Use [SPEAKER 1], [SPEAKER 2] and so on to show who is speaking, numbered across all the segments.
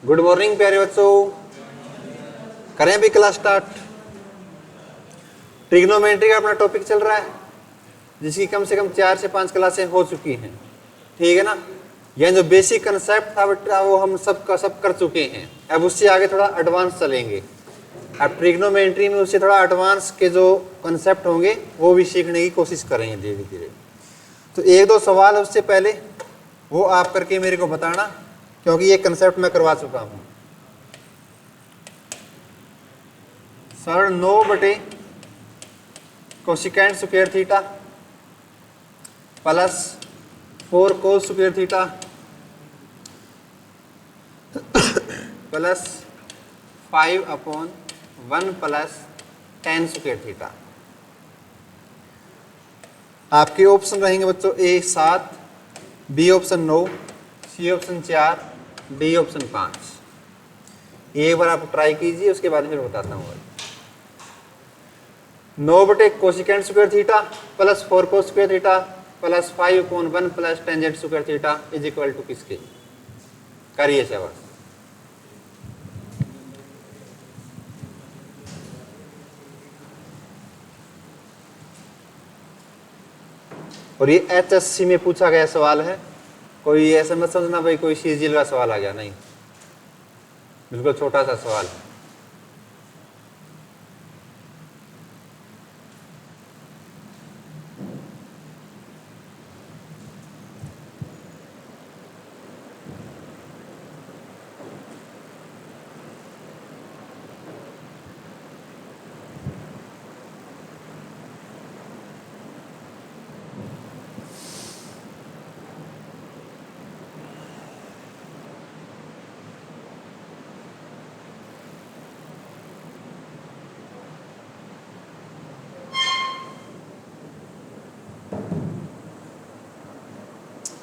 [SPEAKER 1] Good morning प्यारे बच्चों, करें अभी क्लास स्टार्ट। ट्रिग्नोमेट्री का अपना टॉपिक चल रहा है जिसकी कम से कम 4 से 5 क्लासें हो चुकी हैं, ठीक है ना। यह जो बेसिक कंसेप्ट था बेटा वो हम सब कर चुके हैं। अब उससे आगे थोड़ा एडवांस चलेंगे। अब ट्रिग्नोमेट्री में उससे थोड़ा एडवांस के जो कंसेप्ट होंगे वो भी सीखने की कोशिश करेंगे धीरे धीरे। तो एक दो सवाल उससे पहले वो आप करके मेरे को बताना, क्योंकि ये कंसेप्ट मैं करवा चुका हूँ। सर 9 बटे cosecant square theta plus 4 cos square theta plus 5/1 plus tan square theta. आपके ऑप्शन रहेंगे बच्चों A 7, B option 9, C option 4, D option 5। एक बार आप ट्राई कीजिए, उसके बाद फिर बताता हूँ। 9 बटे cosecant square theta plus 4 cos square theta plus 5/1 plus tangent square theta is equal to किसके? करिए सवाल। और ये HSC में पूछा गया सवाल है, कोई ऐसा मत समझना भाई कोई सीजीएल का सवाल आ गया, नहीं, बिल्कुल छोटा सा सवाल है।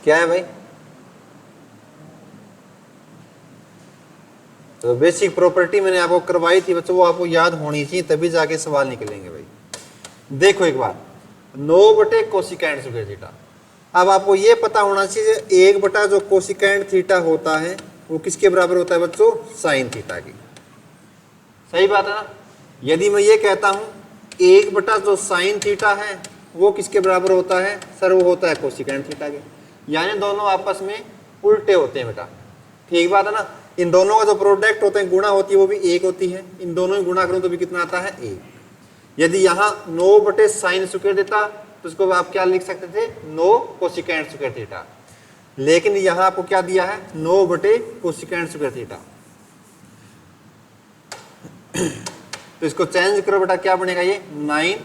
[SPEAKER 1] क्या है भाई? तो बेसिक प्रॉपर्टी मैंने आपको करवाई थी बच्चों, वो आपको याद होनी चाहिए, तभी जाके सवाल निकलेंगे भाई। देखो एक बार 9 बटे कोसिकेंट स्क्वायर थीटा। अब आपको ये पता होना चाहिए 1 बटा जो कोसिकेंट थीटा होता है वो किसके बराबर होता है बच्चों? साइन थीटा की। सही बात है ना। यदि मैं ये कहता हूं 1 बटा जो साइन थीटा है वो किसके बराबर होता है? सर वो होता है कोसिकेंट थीटा के। यानी दोनों आपस में उल्टे होते हैं बेटा, ठीक बात है ना। इन दोनों का जो प्रोडक्ट होते हैं, गुणा होती है, वो भी 1 होती है। इन दोनों ही गुणा करूं तो भी कितना आता है? 1। यदि यहाँ 9 बटे साइन स्क्वायर देता तो उसको आप क्या लिख सकते थे? 9 कोसिकेंट स्क्वायर थीटा। लेकिन यहाँ आपको क्या दिया है? 9 बटे कोसिकेंट स्क्वायर थीटा। तो इसको चेंज करो बेटा, क्या बनेगा ये? 9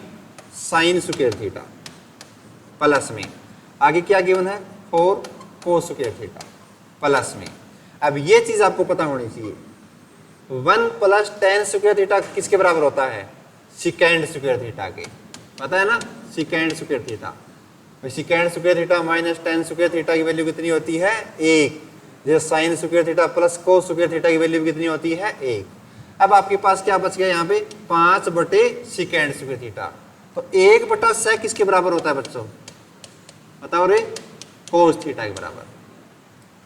[SPEAKER 1] साइन स्क्वायर थीटा प्लस में आगे क्या गिवन है? 4 कोस स्क्वायर थीटा प्लस में। अब ये चीज आपको पता होनी चाहिए 1 प्लस tan स्क्वायर थीटा किसके बराबर होता है? सिकेंड स्क्वायर थीटा के। पता है ना, secant square theta. Secant square theta minus tan square theta की वैल्यू कितनी होती है? 1। जैसे sine square theta plus cos square theta की वैल्यू कितनी होती है? 1। अब आपके पास क्या बच गया यहाँ पे? 5 बटे सिकेंड स्क्वायर थीटा। तो 1 बटा sec किसके बराबर होता है बच्चों? बताओ रे? कोस थीटा के बराबर।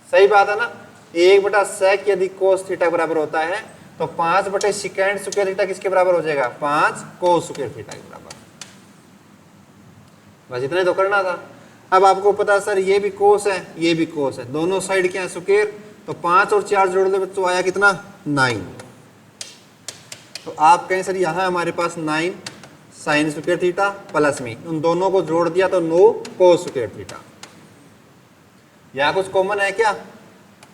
[SPEAKER 1] सही बात है ना। 1 बटा sec यदि कोस थीटा के बराबर होता है तो 5 बटे सिकेंड स्क्वायर थीटा किसके बराबर हो जाएगा? 5 कोस स्क्वायर थीटा के बराबर। बस इतना ही तो करना था। अब आपको पता सर ये भी कोस है, ये भी कोस है, दोनों साइड क्या है? स्क्वायर। तो 5 और 4 जोड़ दो बच्चों, आया कितना? 9। तो आप कहें सर यहाँ हमारे पास 9 साइन स्क्वायर थीटा प्लस में उन दोनों को जोड़ दिया तो 9 कोस स्क्वायर थीटा। यहाँ कुछ कॉमन है क्या?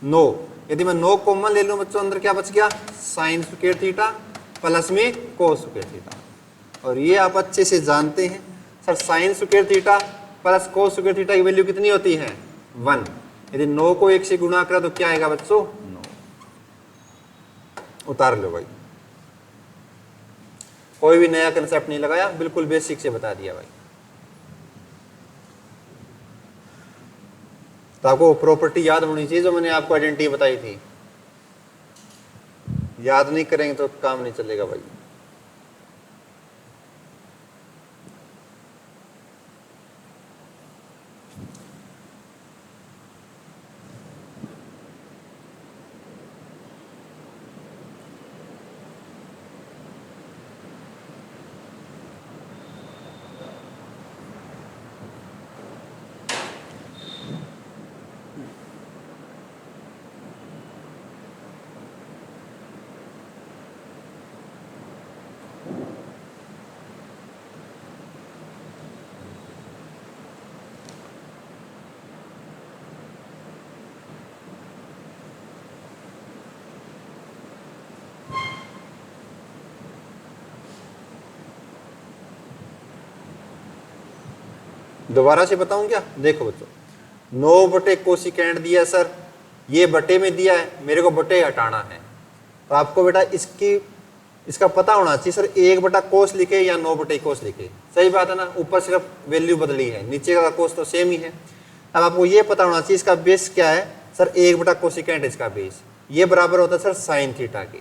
[SPEAKER 1] 9। यदि मैं 9 कॉमन ले लूं बच्चों, अंदर क्या बच गया? साइन स्क्वायर थीटा प्लस में कोस स्क्वायर थीटा। और ये आप अच्छे से जानते हैं sir, sign square theta plus cos square theta की वैल्यू कितनी होती है? 1। यदि 9 को 1 से गुणा करा तो क्या आएगा बच्चों? 9। उतार लो भाई, कोई भी नया कंसेप्ट नहीं लगाया, बिल्कुल बेसिक से बता दिया भाई। तो आपको प्रॉपर्टी याद होनी चाहिए जो मैंने आपको आइडेंटिटी बताई थी। याद नहीं करेंगे तो काम नहीं चलेगा भाई। दोबारा से बताऊं क्या? देखो बच्चों, 9 बटे कोसिकेंड दिया सर, ये बटे में दिया है, मेरे को बटे हटाना है, तो आपको बेटा इसका पता होना चाहिए सर 1 बटा कोस लिखे या 9 बटे कोस लिखे। सही बात है ना, ऊपर सिर्फ वैल्यू बदली है, नीचे का कोस तो सेम ही है। अब आपको ये पता होना चाहिए इसका बेस क्या है सर, 1 बटा कोसिकेंड इसका बेस, ये बराबर होता है सर साइन थीटा के।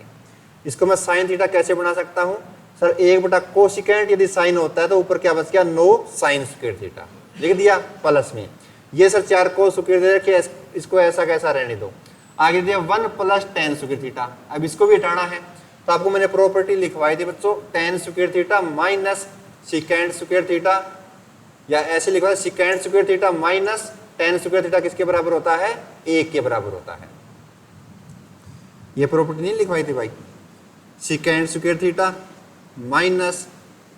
[SPEAKER 1] इसको मैं साइन थीटा कैसे बना सकता हूँ सर, 1 बटा कोसिकेंड यदि साइन होता है तो ऊपर क्या बच गया 9 साइन स्क्वायर थीटा, लिख दिया प्लस में। ये सर 4 कोस स्क्वायर दे रखिए, इसको ऐसा कैसा रहने दो। आगे दिया 1 प्लस टेन स्क्वायर थीटा, अब इसको भी हटाना है, तो आपको मैंने प्रॉपर्टी लिखवाई थी बच्चों, tan square theta minus secant square theta, या ऐसे लिखवा secant square theta minus tan square theta किसके बराबर होता है? 1 के बराबर होता है। ये प्रॉपर्टी नहीं लिखवाई थी भाई, secant square theta minus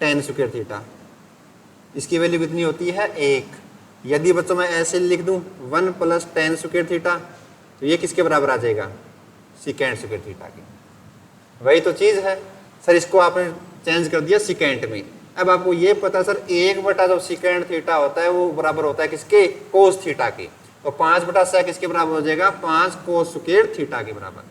[SPEAKER 1] tan square theta, इसकी वैल्यू कितनी होती है? 1। यदि बच्चों मैं ऐसे लिख दूं 1 प्लस टेन स्क्वायर थीटा, तो ये किसके बराबर आ जाएगा? सिकेंड स्क्वायर थीटा के। वही तो चीज है सर, इसको आपने चेंज कर दिया सिकेंड में। अब आपको ये पता सर 1 बटा जो सिकेंड थीटा होता है वो बराबर होता है किसके? कोस थीटा के। तो 5 बटा 6 किसके बराबर हो जाएगा? 5 कोस स्क्वायर थीटा के बराबर।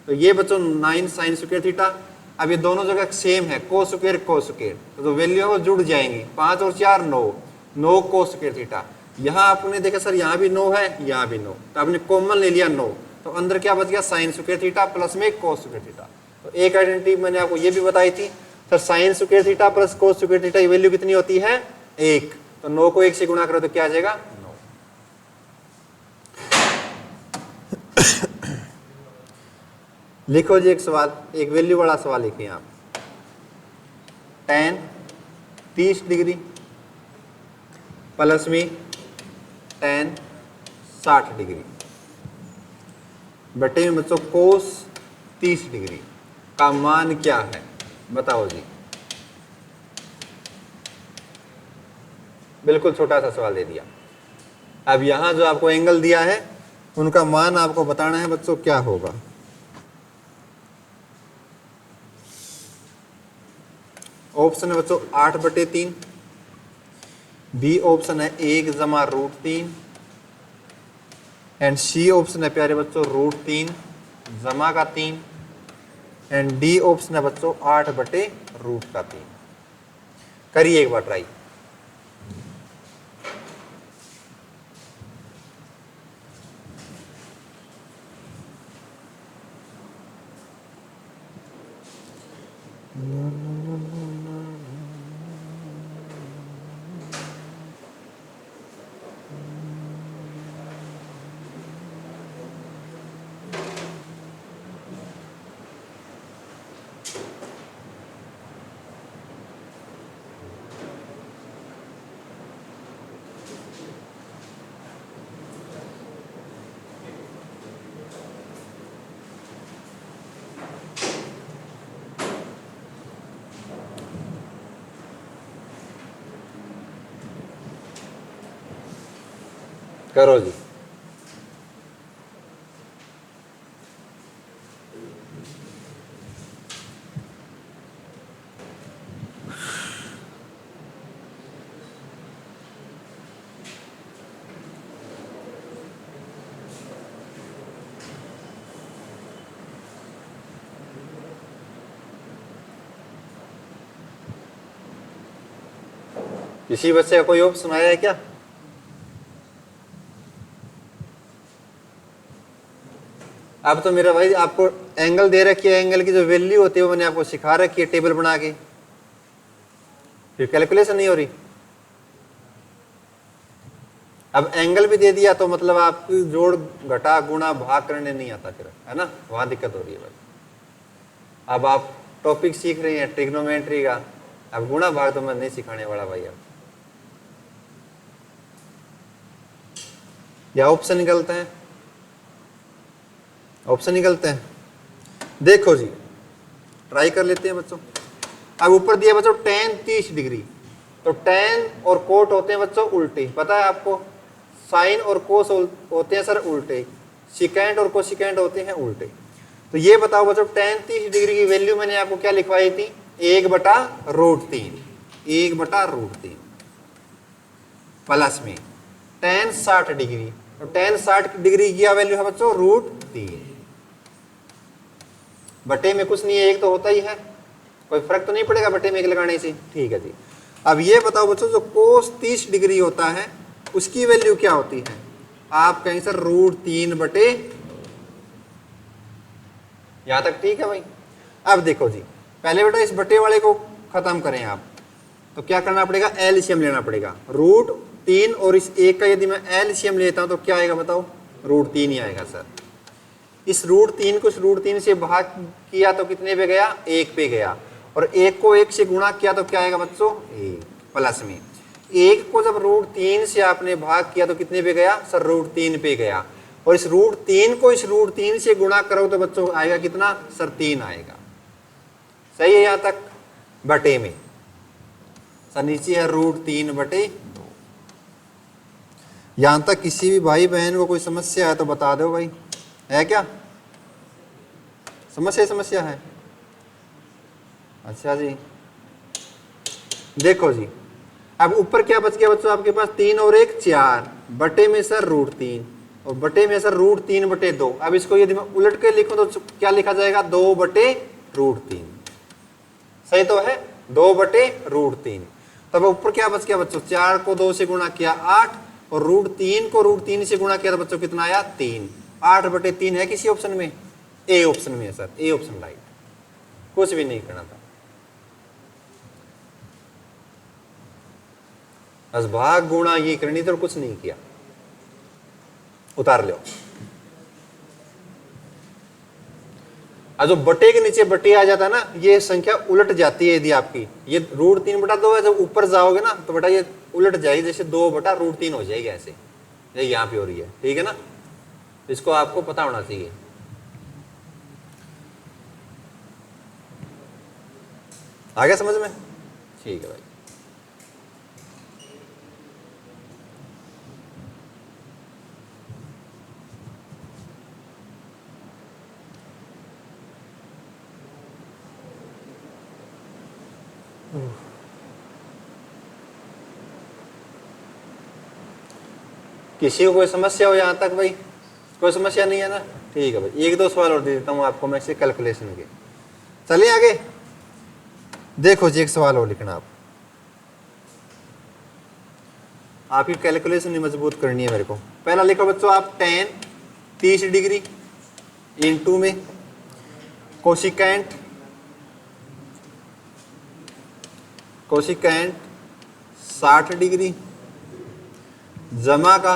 [SPEAKER 1] तो ये बच्चों 9 साइन स्क्वायर थीटा। अब ये दोनों जगह सेम है, कोस स्क्वायर, तो वैल्यू है वो जुड़ जाएंगी, 5 और 4 9 कोस स्क्वायर थीटा। यहाँ आपने देखा सर यहाँ भी 9 है, यहाँ भी 9, तो आपने कॉमन ले लिया 9, तो अंदर क्या बच गया? साइन स्क्वायर थीटा प्लस में कोस स्क्वायर थीटा। तो एक आइडेंटिटी मैंने आपको ये भी बताई थी sir, sign square theta plus cos square theta की वैल्यू कितनी होती है? 1। तो 9 को 1 से गुणा करो तो क्या आ जाएगा? 9। लिखो जी एक सवाल, एक वैल्यू वाला सवाल लिखिए आप। tan 30 डिग्री प्लस में tan 60 डिग्री बटे में बच्चों कोस 30 डिग्री का मान क्या है? बताओ जी। बिल्कुल छोटा सा सवाल दे दिया। अब यहां जो आपको एंगल दिया है उनका मान आपको बताना है बच्चों क्या होगा। ऑप्शन है बच्चों 8/3, बी ऑप्शन है 1 जमा √3, एंड सी ऑप्शन है प्यारे बच्चों √3 जमा का 3, एंड डी ऑप्शन है बच्चों 8/√3। करिए एक बार ट्राई। करो जी। किसी बच्चे का कोई ऑप्शन आया है क्या? अब तो मेरा भाई आपको एंगल दे रखी है, एंगल की जो वैल्यू होती है वो मैंने आपको सिखा रखी है टेबल बना के, फिर कैलकुलेशन नहीं हो रही। अब एंगल भी दे दिया तो मतलब आपकी जोड़ घटा गुणा भाग करने नहीं आता फिर, है ना, वहां दिक्कत हो रही है भाई। अब आप टॉपिक सीख रहे हैं ट्रिग्नोमेट्री का, अब गुणा भाग तो मैं नहीं सिखाने वाला भाई। अब या ऑप्शन निकलते हैं, ऑप्शन निकलते हैं। देखो जी ट्राई कर लेते हैं बच्चों। अब ऊपर दिया बच्चों tan 30 डिग्री, तो tan और कोट होते हैं बच्चों उल्टे, पता है आपको। साइन और कोस होते हैं सर उल्टे, सिकेंड और कोसिकेंड होते हैं उल्टे। तो ये बताओ बच्चों tan 30 डिग्री की वैल्यू मैंने आपको क्या लिखवाई थी? 1/√3, 1/√3। प्लस में tan 60 डिग्री, तो tan 60 डिग्री की क्या वैल्यू है बच्चों, √3 बटे में कुछ नहीं है, एक तो होता ही है, कोई फर्क तो नहीं पड़ेगा बटे में एक लगाने से, ठीक है जी। अब ये बताओ बच्चों जो cos 30 डिग्री होता है उसकी वैल्यू क्या होती है, आप कहेंगे सर √3 बटे, यहां तक ठीक है भाई। अब देखो जी, पहले बेटा इस बटे वाले को खत्म करें आप, तो क्या करना पड़ेगा, एलसीएम लेना पड़ेगा। √3 और इस एक का यदि मैं एलसीएम लेता हूं तो क्या आएगा बताओ, √3 ही आएगा सर। इस √3 को इस √3 से भाग किया तो कितने पे गया, 1 पे गया, और 1 को 1 से गुणा किया तो क्या आएगा बच्चों, 1 प्लस में 1 को जब √3 से आपने भाग किया तो कितने पे गया सर, √3 पे गया, और इस √3 को इस √3 से गुणा करो तो बच्चों आएगा कितना सर, 3 आएगा। सही है यहां तक, बटे में सर नीचे है √3 बटे 2। यहां तक किसी भी भाई बहन को कोई समस्या है तो बता दो भाई, है क्या समस्या है? अच्छा जी, देखो जी, अब ऊपर क्या बच गया बच्चों आपके पास, 3 और 1 4 बटे में सर √3 और बटे में सर √3 बटे 2। अब इसको यदि मैं उलट के लिखूं तो क्या लिखा जाएगा, 2 बटे √3। सही तो है, 2 बटे √3। तब ऊपर क्या बच गया बच्चों, 4 को 2 से गुणा किया 8 और √3 को √3 से गुणा किया तो बच्चों कितना आया, 3। 8 बटे 3 है किसी ऑप्शन में, ए ऑप्शन में है सर, ए ऑप्शन राइट, कुछ भी नहीं करना था, बस भाग गुणा ये करनी थी और कुछ नहीं किया, उतार लो। जो बटे के नीचे बटे आ जाता है ना, ये संख्या उलट जाती है। यदि आपकी ये √3 बटा 2 है, जब ऊपर जाओगे ना तो बेटा ये उलट जाएगी, जैसे 2 बटा √3 हो जाएगी, ऐसे ये यहाँ पे हो रही है, ठीक है ना, इसको आपको पता होना चाहिए। आ गया समझ में, ठीक है भाई। किसी को कोई समस्या हो यहाँ तक भाई, कोई समस्या नहीं है ना, ठीक है भाई। 1-2 सवाल और दे देता हूँ आपको मैं से कैलकुलेशन के, चलिए आगे। देखो जी, एक सवाल और लिखना आप, आपकी कैलकुलेशन ही मजबूत करनी है मेरे को। पहला लिखो बच्चों आप, tan 30 डिग्री इंटू में कोशिकेंट 60 डिग्री जमा का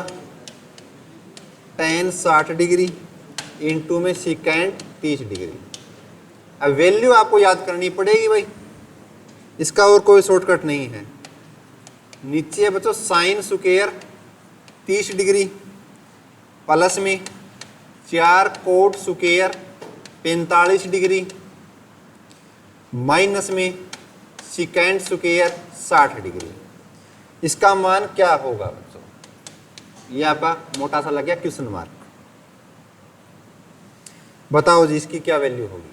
[SPEAKER 1] tan 60 डिग्री इंटू में सिकेंट 30 डिग्री। अब वैल्यू आपको याद करनी पड़ेगी भाई, इसका और कोई शॉर्टकट नहीं है। नीचे है बच्चों साइन स्क्वायर 30 डिग्री प्लस में 4 कोट स्क्वायर 45 डिग्री माइनस में सिकेंट स्क्वायर 60 डिग्री। इसका मान क्या होगा बच्चों, ये आपका मोटा सा लग गया क्वेश्चन मार्क। बताओ जी इसकी क्या वैल्यू होगी।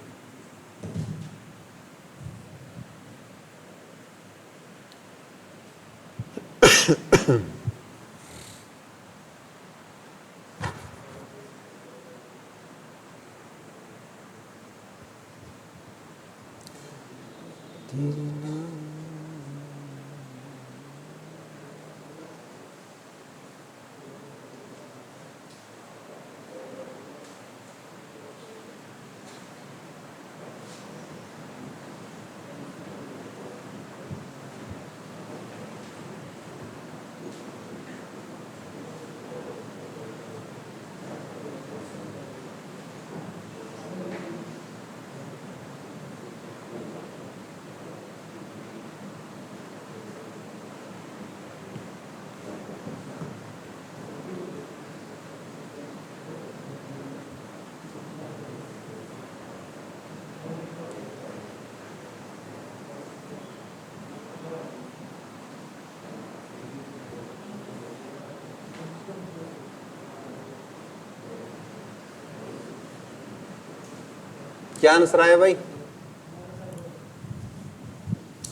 [SPEAKER 1] क्या आंसर आया भाई,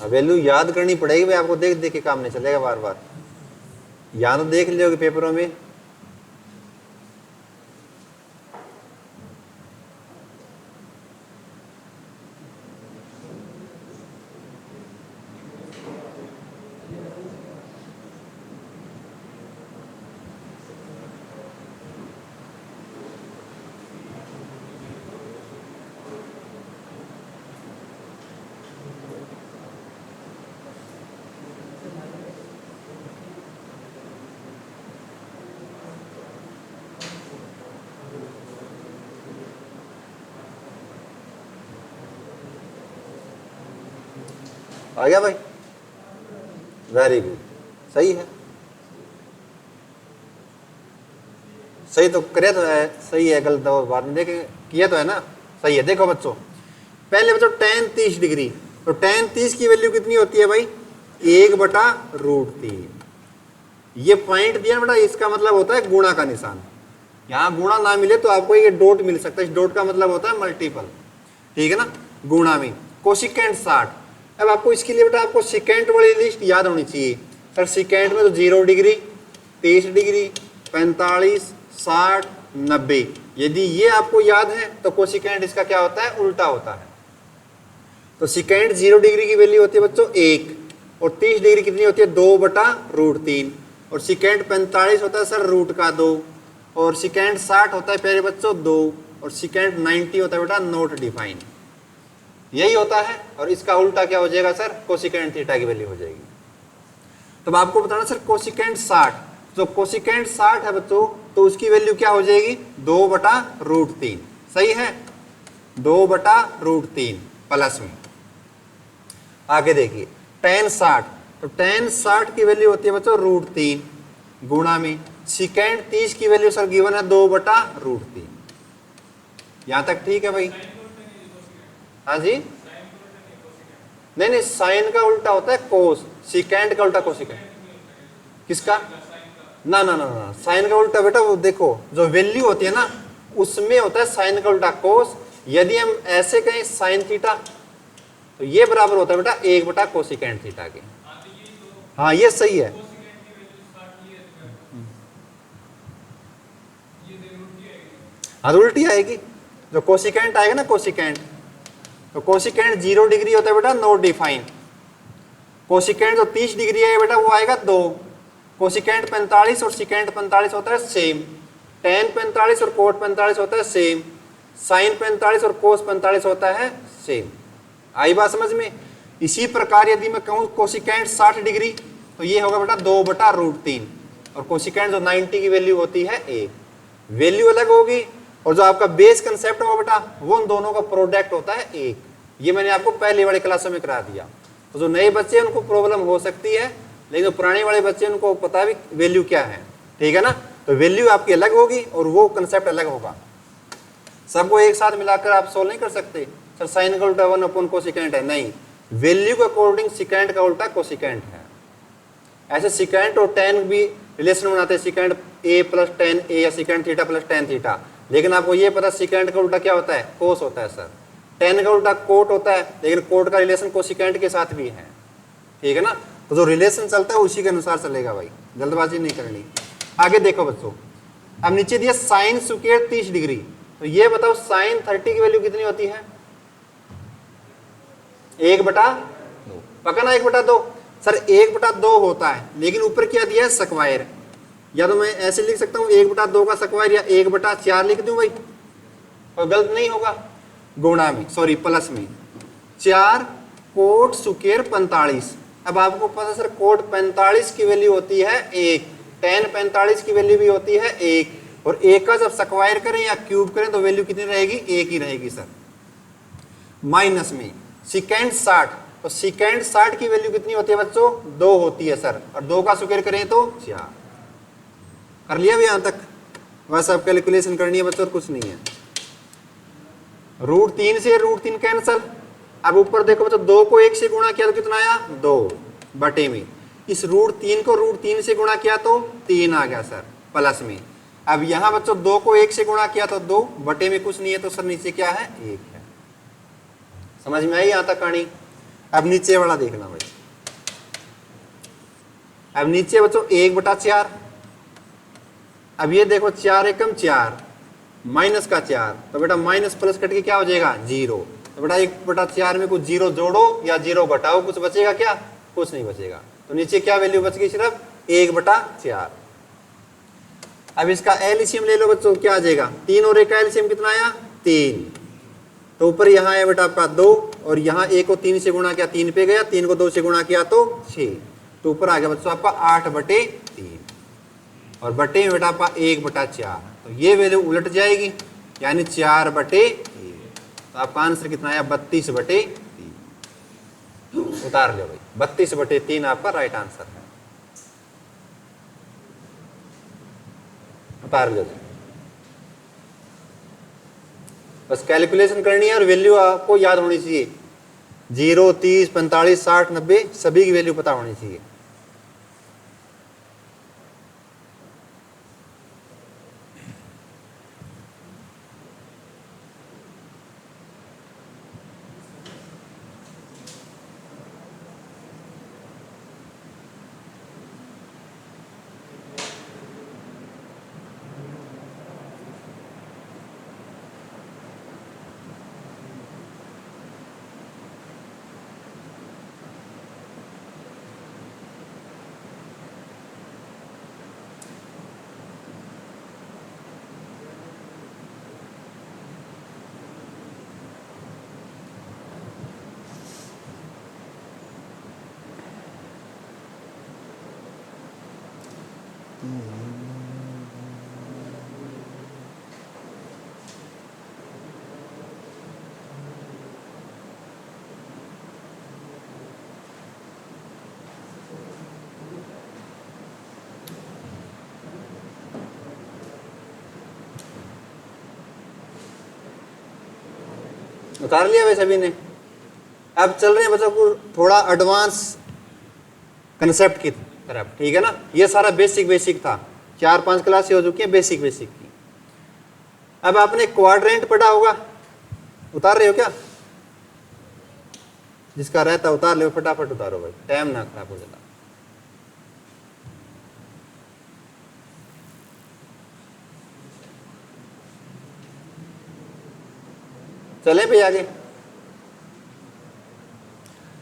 [SPEAKER 1] वैल्यू याद करनी पड़ेगी भाई आपको, देख देख के काम नहीं चलेगा बार बार, या तो देख लियोगे पेपरों में। आ गया भाई, वेरी गुड, सही है, सही तो करे तो है, सही है, गलत तो बाद में देखेंगे, किया तो है ना, सही है। देखो बच्चों, पहले बच्चों tan 30 डिग्री, तो tan 30 की वैल्यू कितनी होती है भाई, 1/√3। ये पॉइंट दिया बेटा, इसका मतलब होता है गुणा का निशान। यहाँ गुणा ना मिले तो आपको ये डॉट मिल सकता है, इस डॉट का मतलब होता है मल्टीपल, ठीक है ना, गुणा में। कोसिकेंट 60, अब आपको इसके लिए बेटा आपको सेकेंड वाली लिस्ट याद होनी चाहिए। सर सेकेंड में तो 0 डिग्री, 30 डिग्री, 45, 60, 90, यदि ये आपको याद है तो कोसिकेंट इसका क्या होता है, उल्टा होता है। तो सेकेंड 0 डिग्री की वैल्यू होती है बच्चों 1, और 30 डिग्री कितनी होती है, 2/√3, और सेकेंड 45 होता है सर रूट का 2, और सेकेंड 60 होता है प्यारे बच्चों 2, और सेकेंड 90 होता है बेटा नॉट डिफाइन। यही होता है, और इसका उल्टा क्या हो जाएगा सर, कोसिकेंट थीटा की वैल्यू हो जाएगी। तो आपको बताना सर कोसिकेंट 60, तो कोसिकेंट 60 है बच्चों, तो उसकी वैल्यू क्या हो जाएगी, 2/√3, सही है, 2/√3 प्लस में। आगे देखिए tan 60, तो tan 60 की वैल्यू होती है बच्चों √3 गुणा में सेकेंड 30 की वैल्यू सर गिवन है 2/√3। यहां तक ठीक है भाई, हाँ जी, नहीं नहीं, साइन का उल्टा होता है कोस, सेकेंड का उल्टा कोसिकेंट, किसका, ना ना ना ना, साइन का उल्टा बेटा वो देखो जो वैल्यू होती है ना उसमें होता है साइन का उल्टा कोस। यदि हम ऐसे कहें साइन थीटा, तो ये बराबर होता है बेटा 1/कोसिकेंट थीटा के। हाँ ये सही है, हाँ उल्टी आएगी, जो कोसिकेंट आएगा ना कोसिकेंट, तो कोसिकेंट 0 डिग्री होता है बेटा नॉट डिफाइन, कोसिकेंट जो 30 डिग्री है बेटा वो आएगा 2, कोसिकेंट 45 और सिकेंट 45 होता है सेम, tan 45 और कोट 45 होता है सेम, साइन 45 और कोस 45 होता है सेम। आई बात समझ में। इसी प्रकार यदि मैं कहूँ कोसिकेंट 60 डिग्री, तो ये होगा बेटा 2/√3, और कोसिकेंट जो 90 की वैल्यू होती है 1, वैल्यू अलग होगी, और जो आपका बेस कंसेप्ट होगा बेटा वो उन दोनों का प्रोडक्ट होता है 1। ये मैंने आपको पहले वाले क्लासों में करा दिया। तो जो नए बच्चे हैं उनको प्रॉब्लम हो सकती है, लेकिन जो पुराने वाले बच्चे उनको पता भी वैल्यू क्या है, ठीक है ना। तो वैल्यू आपकी अलग होगी और वो कंसेप्ट अलग होगा, सबको एक साथ मिलाकर आप सोल्व नहीं कर सकते। सर साइन का उल्टा 1/कोसिकेंट है, नहीं, वैल्यू के अकॉर्डिंग सिकेंट का उल्टा कोसिकेंट है। ऐसे सिकेंट और tan भी रिलेशन बनाते हैं, सिकेंट a + tan a या सिकेंट थीटा + tan थीटा, लेकिन आपको ये पता सिकेंट का उल्टा क्या होता है, कोस होता है सर। tan का उल्टा कोट होता है, लेकिन कोट का रिलेशन कोसिकेंट के साथ भी है, ठीक है ना। तो जो रिलेशन चलता है उसी के अनुसार चलेगा भाई, जल्दबाजी नहीं करनी। आगे देखो बच्चों, अब नीचे दिया साइन स्क्वायर 30 डिग्री, तो ये बताओ साइन 30 की वैल्यू कितनी होती है, 1/2, पक्का ना 1/2। सर 1/2 होता है, लेकिन ऊपर क्या दिया है स्क्वायर, या तो मैं ऐसे लिख सकता हूँ 1/2 का स्क्वायर, या 1/4 लिख दूं भाई, और गलत नहीं होगा, गुणा में सॉरी प्लस में 4 कोट स्क्वायर 45। अब आपको पता सर कोट 45 की वैल्यू होती है 1, tan 45 की वैल्यू भी होती है 1, और 1 का जब स्क्वायर करें या क्यूब करें तो वैल्यू कितनी रहेगी, 1 ही रहेगी सर। माइनस में सेकेंड 60, तो सेकेंड 60 की वैल्यू कितनी होती है बच्चों, 2 होती है सर, और 2 का स्क्वायर करें तो 4। कर लिया भी यहां तक, बस अब कैलकुलेशन करनी है बच्चों, कुछ नहीं है। √3 से √3 कैंसल। अब ऊपर देखो बच्चों 2 को 1 से गुणा किया तो कितना आया, 2 बटे में, इस √3 को √3 से गुणा किया तो 3 आ गया सर प्लस में। अब यहां बच्चों 2 को 1 से गुणा किया तो 2 बटे में कुछ नहीं है, तो सर नीचे क्या है, 1 है। समझ में आई यहां तक कहानी। अब नीचे वाला देखना भाई, अब नीचे बच्चों 1/4, अब ये देखो 4 एकम 4 माइनस का 4, तो बेटा माइनस प्लस कट के क्या हो जाएगा 0। तो बेटा 1/4 में कुछ 0 जोड़ो या 0 घटाओ, कुछ बचेगा क्या, कुछ नहीं बचेगा। तो नीचे क्या वैल्यू बच गई, सिर्फ 1/4। अब इसका एलसीएम ले लो बच्चों, क्या आ जाएगा 3 और 1 का एलसीएम कितना आया 3। तो ऊपर यहाँ है बेटा आपका 2 और यहाँ 1 को 3 से गुणा किया 3 पे गया, 3 को 2 से गुणा किया तो 6, तो ऊपर आ गया बच्चों आपका 8/3 और बटे में बेटा आपका 1/4। तो ये वैल्यू उलट जाएगी यानी 4/3। तो आपका आंसर कितना आया 32/3। उतार लो भाई, 32/3 आपका राइट आंसर है। उतार लो, बस कैलकुलेशन करनी है और वैल्यू आपको याद होनी चाहिए। 0, 30, 45, 60, 90 सभी की वैल्यू पता होनी चाहिए। उतार लिया वैसे सभी ने। अब चल रहे हैं बच्चों को थोड़ा एडवांस कंसेप्ट की तरफ, ठीक है ना। ये सारा बेसिक था, 4-5 क्लासें हो चुकी हैं बेसिक की। अब आपने क्वाड्रेंट पढ़ा होगा, उतार रहे हो क्या, जिसका रहता उतार लो, फटाफट उतारो भाई, टाइम ना खराब हो जाता। चले भाई आगे।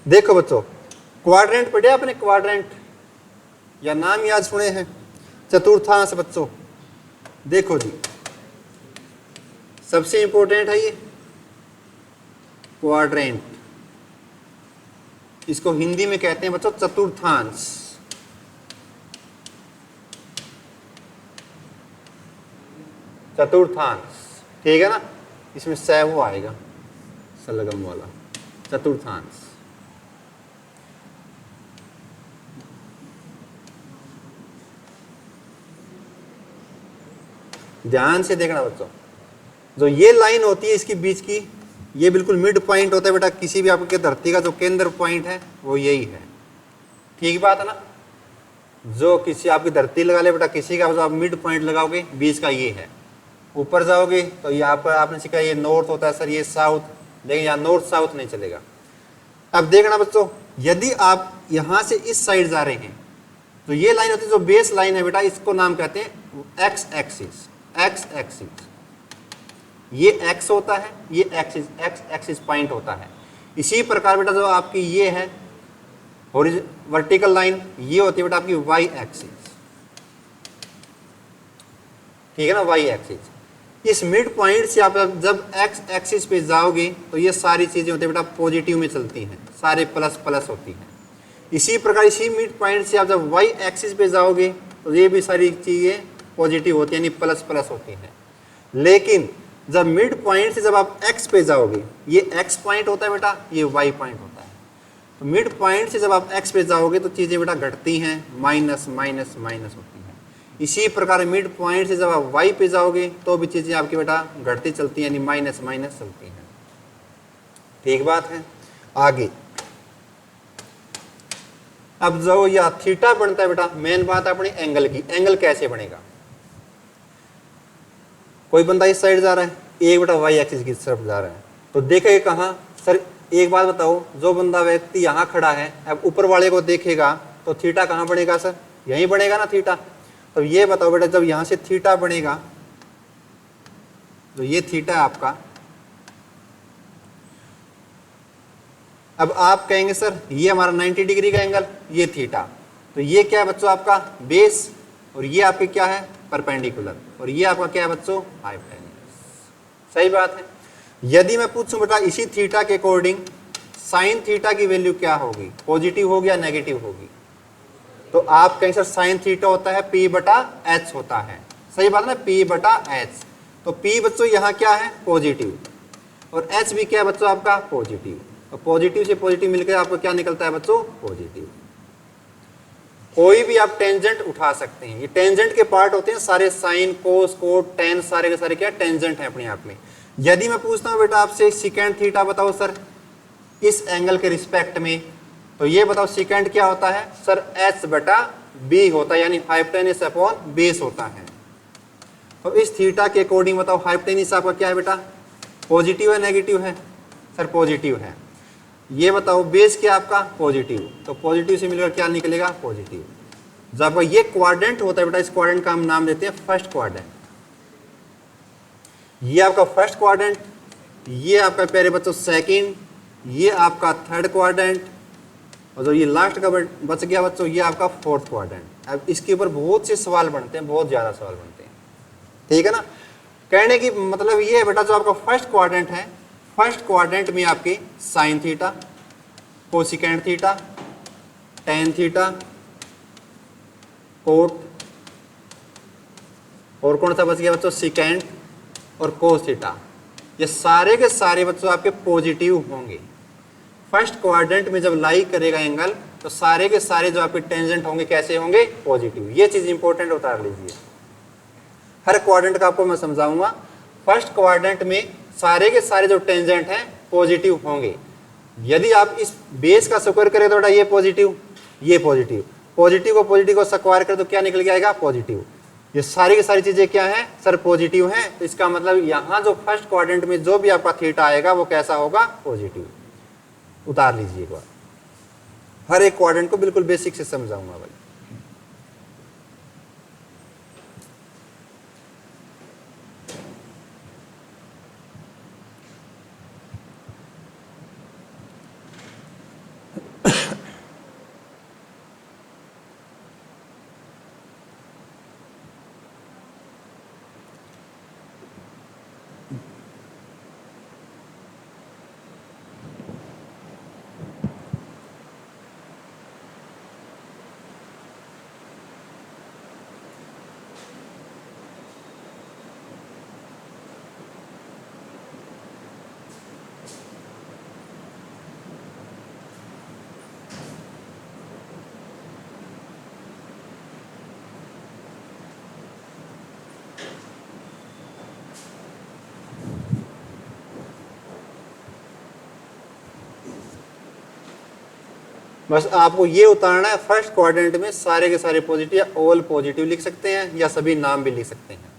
[SPEAKER 1] देखो बच्चों, क्वाड्रेंट पढ़े आपने, क्वाड्रेंट या नाम याद सुने हैं, चतुर्थांश बच्चों। देखो जी, सबसे इंपॉर्टेंट है ये क्वाड्रेंट, इसको हिंदी में कहते हैं बच्चों चतुर्थांश। चतुर्थांश, ठीक है ना, इसमें सै वो आएगा सलगम वाला, चतुर्थांश। ध्यान से देखना बच्चों, जो ये लाइन होती है इसके बीच की, ये बिल्कुल मिड पॉइंट होता है बेटा, किसी भी आपके धरती का जो केंद्र पॉइंट है वो यही है, ठीक बात है ना। जो किसी आपकी धरती लगा ले बेटा, किसी का जो आप मिड पॉइंट लगाओगे बीच का ये है। ऊपर जाओगे तो यहाँ पर आपने सीखा ये नॉर्थ होता है सर, ये साउथ, लेकिन यहाँ नॉर्थ साउथ नहीं चलेगा। अब देखना बच्चों, यदि आप यहाँ से इस साइड जा रहे हैं तो ये लाइन होती है जो बेस लाइन है बेटा, इसको नाम कहते हैं एक्स एक्सिस। एक्स एक्सिस, ये एक्स होता है, ये एक्सिस, एक्स एक्सिस पॉइंट होता है। इसी प्रकार बेटा जो आपकी ये है वर्टिकल लाइन, ये होती है बेटा आपकी वाई एक्सिस, ठीक है ना, वाई एक्सिस। इस मिड पॉइंट से आप जब एक्स एक्सिस पे जाओगे तो ये सारी चीजें होती है बेटा पॉजिटिव में चलती हैं, सारे प्लस प्लस होती हैं। इसी प्रकार इसी मिड पॉइंट से आप जब वाई एक्सिस पे जाओगे तो ये भी सारी चीजें पॉजिटिव होती है, यानी प्लस प्लस होती हैं। लेकिन जब मिड पॉइंट से जब आप एक्स पे जाओगे, ये एक्स पॉइंट होता है बेटा, ये वाई पॉइंट होता है। तो मिड पॉइंट से जब आप एक्स पे जाओगे तो चीजें बेटा घटती हैं, माइनस माइनस माइनस होती हैं। इसी प्रकार मिड पॉइंट से जब आप वाई पे जाओगे तो भी चीजें आपकी बेटा घटती चलती हैं, यानी माइनस माइनस चलती हैं, ठीक बात है। आगे अब जो या थीटा बनता है बेटा, मेन बात अपनी एंगल की, एंगल कैसे बनेगा। कोई बंदा इस साइड जा रहा है, एक बेटा वाई एक्सिस की तरफ जा रहा है, तो देखेगा कहाँ सर, एक बात बताओ, जो बंदा व्यक्ति यहाँ खड़ा है अब ऊपर वाले को देखेगा तो थीटा कहाँ बनेगा सर, यहीं बनेगा ना थीटा। तो ये बताओ बेटा, जब यहाँ से थीटा बनेगा तो ये थीटा है आपका। अब आप कहेंगे सर ये हमारा 90 डिग्री का एंगल, ये थीटा, तो ये क्या है बच्चों आपका बेस, और ये आपके क्या है परपेंडिकुलर, और ये आपका क्या है बच्चों हाइपोटेन्यूज। सही बात है। यदि मैं पूछूं बेटा इसी थीटा के अकॉर्डिंग साइन थीटा की वैल्यू क्या होगी, पॉजिटिव होगी या नेगेटिव होगी, तो आप कहेंगे सर साइन थीटा होता है P बटा H होता है। सही बात है ना, P बटा H। तो P बच्चों यहाँ क्या है पॉजिटिव, और H भी क्या है बच्चों आपका पॉजिटिव, और पॉजिटिव से पॉजिटिव मिलकर आपको क्या निकलता है बच्चों पॉजिटिव। कोई भी आप टेंजेंट उठा सकते हैं, ये टेंजेंट के पार्ट होते हैं सारे, साइन कोस कोट टेन सारे के सारे क्या टेंजेंट है अपने आप में। यदि मैं पूछता हूँ बेटा आपसे सिकेंड थीटा बताओ सर इस एंगल के रिस्पेक्ट में, तो ये बताओ सिकेंड क्या होता है सर H बटा B होता है, यानी हाइपोटेन्यूज अपॉन बेस होता है। तो इस थीटा के अकॉर्डिंग बताओ हाइपोटेन्यूज आपका क्या है बेटा पॉजिटिव है नेगेटिव है सर पॉजिटिव है। ये बताओ बेस क्या आपका पॉजिटिव, तो पॉजिटिव से मिलकर क्या निकलेगा पॉजिटिव। जब ये क्वाड्रेंट होता है बेटा, इस क्वाड्रेंट का हम नाम देते हैं फर्स्ट क्वाड्रेंट। ये आपका फर्स्ट क्वाड्रेंट, ये आपका प्यारे बच्चों सेकंड, ये आपका थर्ड क्वाड्रेंट, और जो ये लास्ट का बच गया बच्चों ये आपका फोर्थ क्वाड्रेंट। अब इसके ऊपर बहुत से सवाल बनते हैं, बहुत ज्यादा सवाल बनते हैं, ठीक है ना। कहने की मतलब ये है बेटा जो आपका फर्स्ट क्वाड्रेंट है, फर्स्ट क्वाड्रेंट में आपके sine theta, cosecant theta, tan theta, cot, और कौन सा बच गया बच्चों सिकेंड और कोस थीटा, ये सारे के सारे बच्चों आपके पॉजिटिव होंगे। फर्स्ट क्वाड्रेंट में जब लाई करेगा एंगल तो सारे के सारे जो आपके टेंजेंट होंगे कैसे होंगे पॉजिटिव। ये चीज इंपॉर्टेंट उतार लीजिए, हर क्वाड्रेंट का आपको मैं समझाऊंगा। फर्स्ट क्वाड्रेंट में सारे के सारे जो टेंजेंट हैं पॉजिटिव होंगे। यदि आप इस बेस का स्क्वायर करें तो बेटा ये पॉजिटिव, ये पॉजिटिव, पॉजिटिव को पॉजिटिव को स्क्वायर करें तो क्या निकल के आएगा पॉजिटिव। ये सारी की सारी चीजें क्या है सर पॉजिटिव हैं, तो इसका मतलब यहाँ जो फर्स्ट क्वाड्रेंट में जो भी आपका थीटा आएगा वो कैसा होगा पॉजिटिव। उतार लीजिए एक बार, हर एक क्वाड्रेंट को बिल्कुल बेसिक से समझाऊंगा भाई। बस आपको ये उतारना है फर्स्ट क्वाड्रेंट में सारे के सारे पॉजिटिव, या ऑल पॉजिटिव लिख सकते हैं या सभी नाम भी लिख सकते हैं।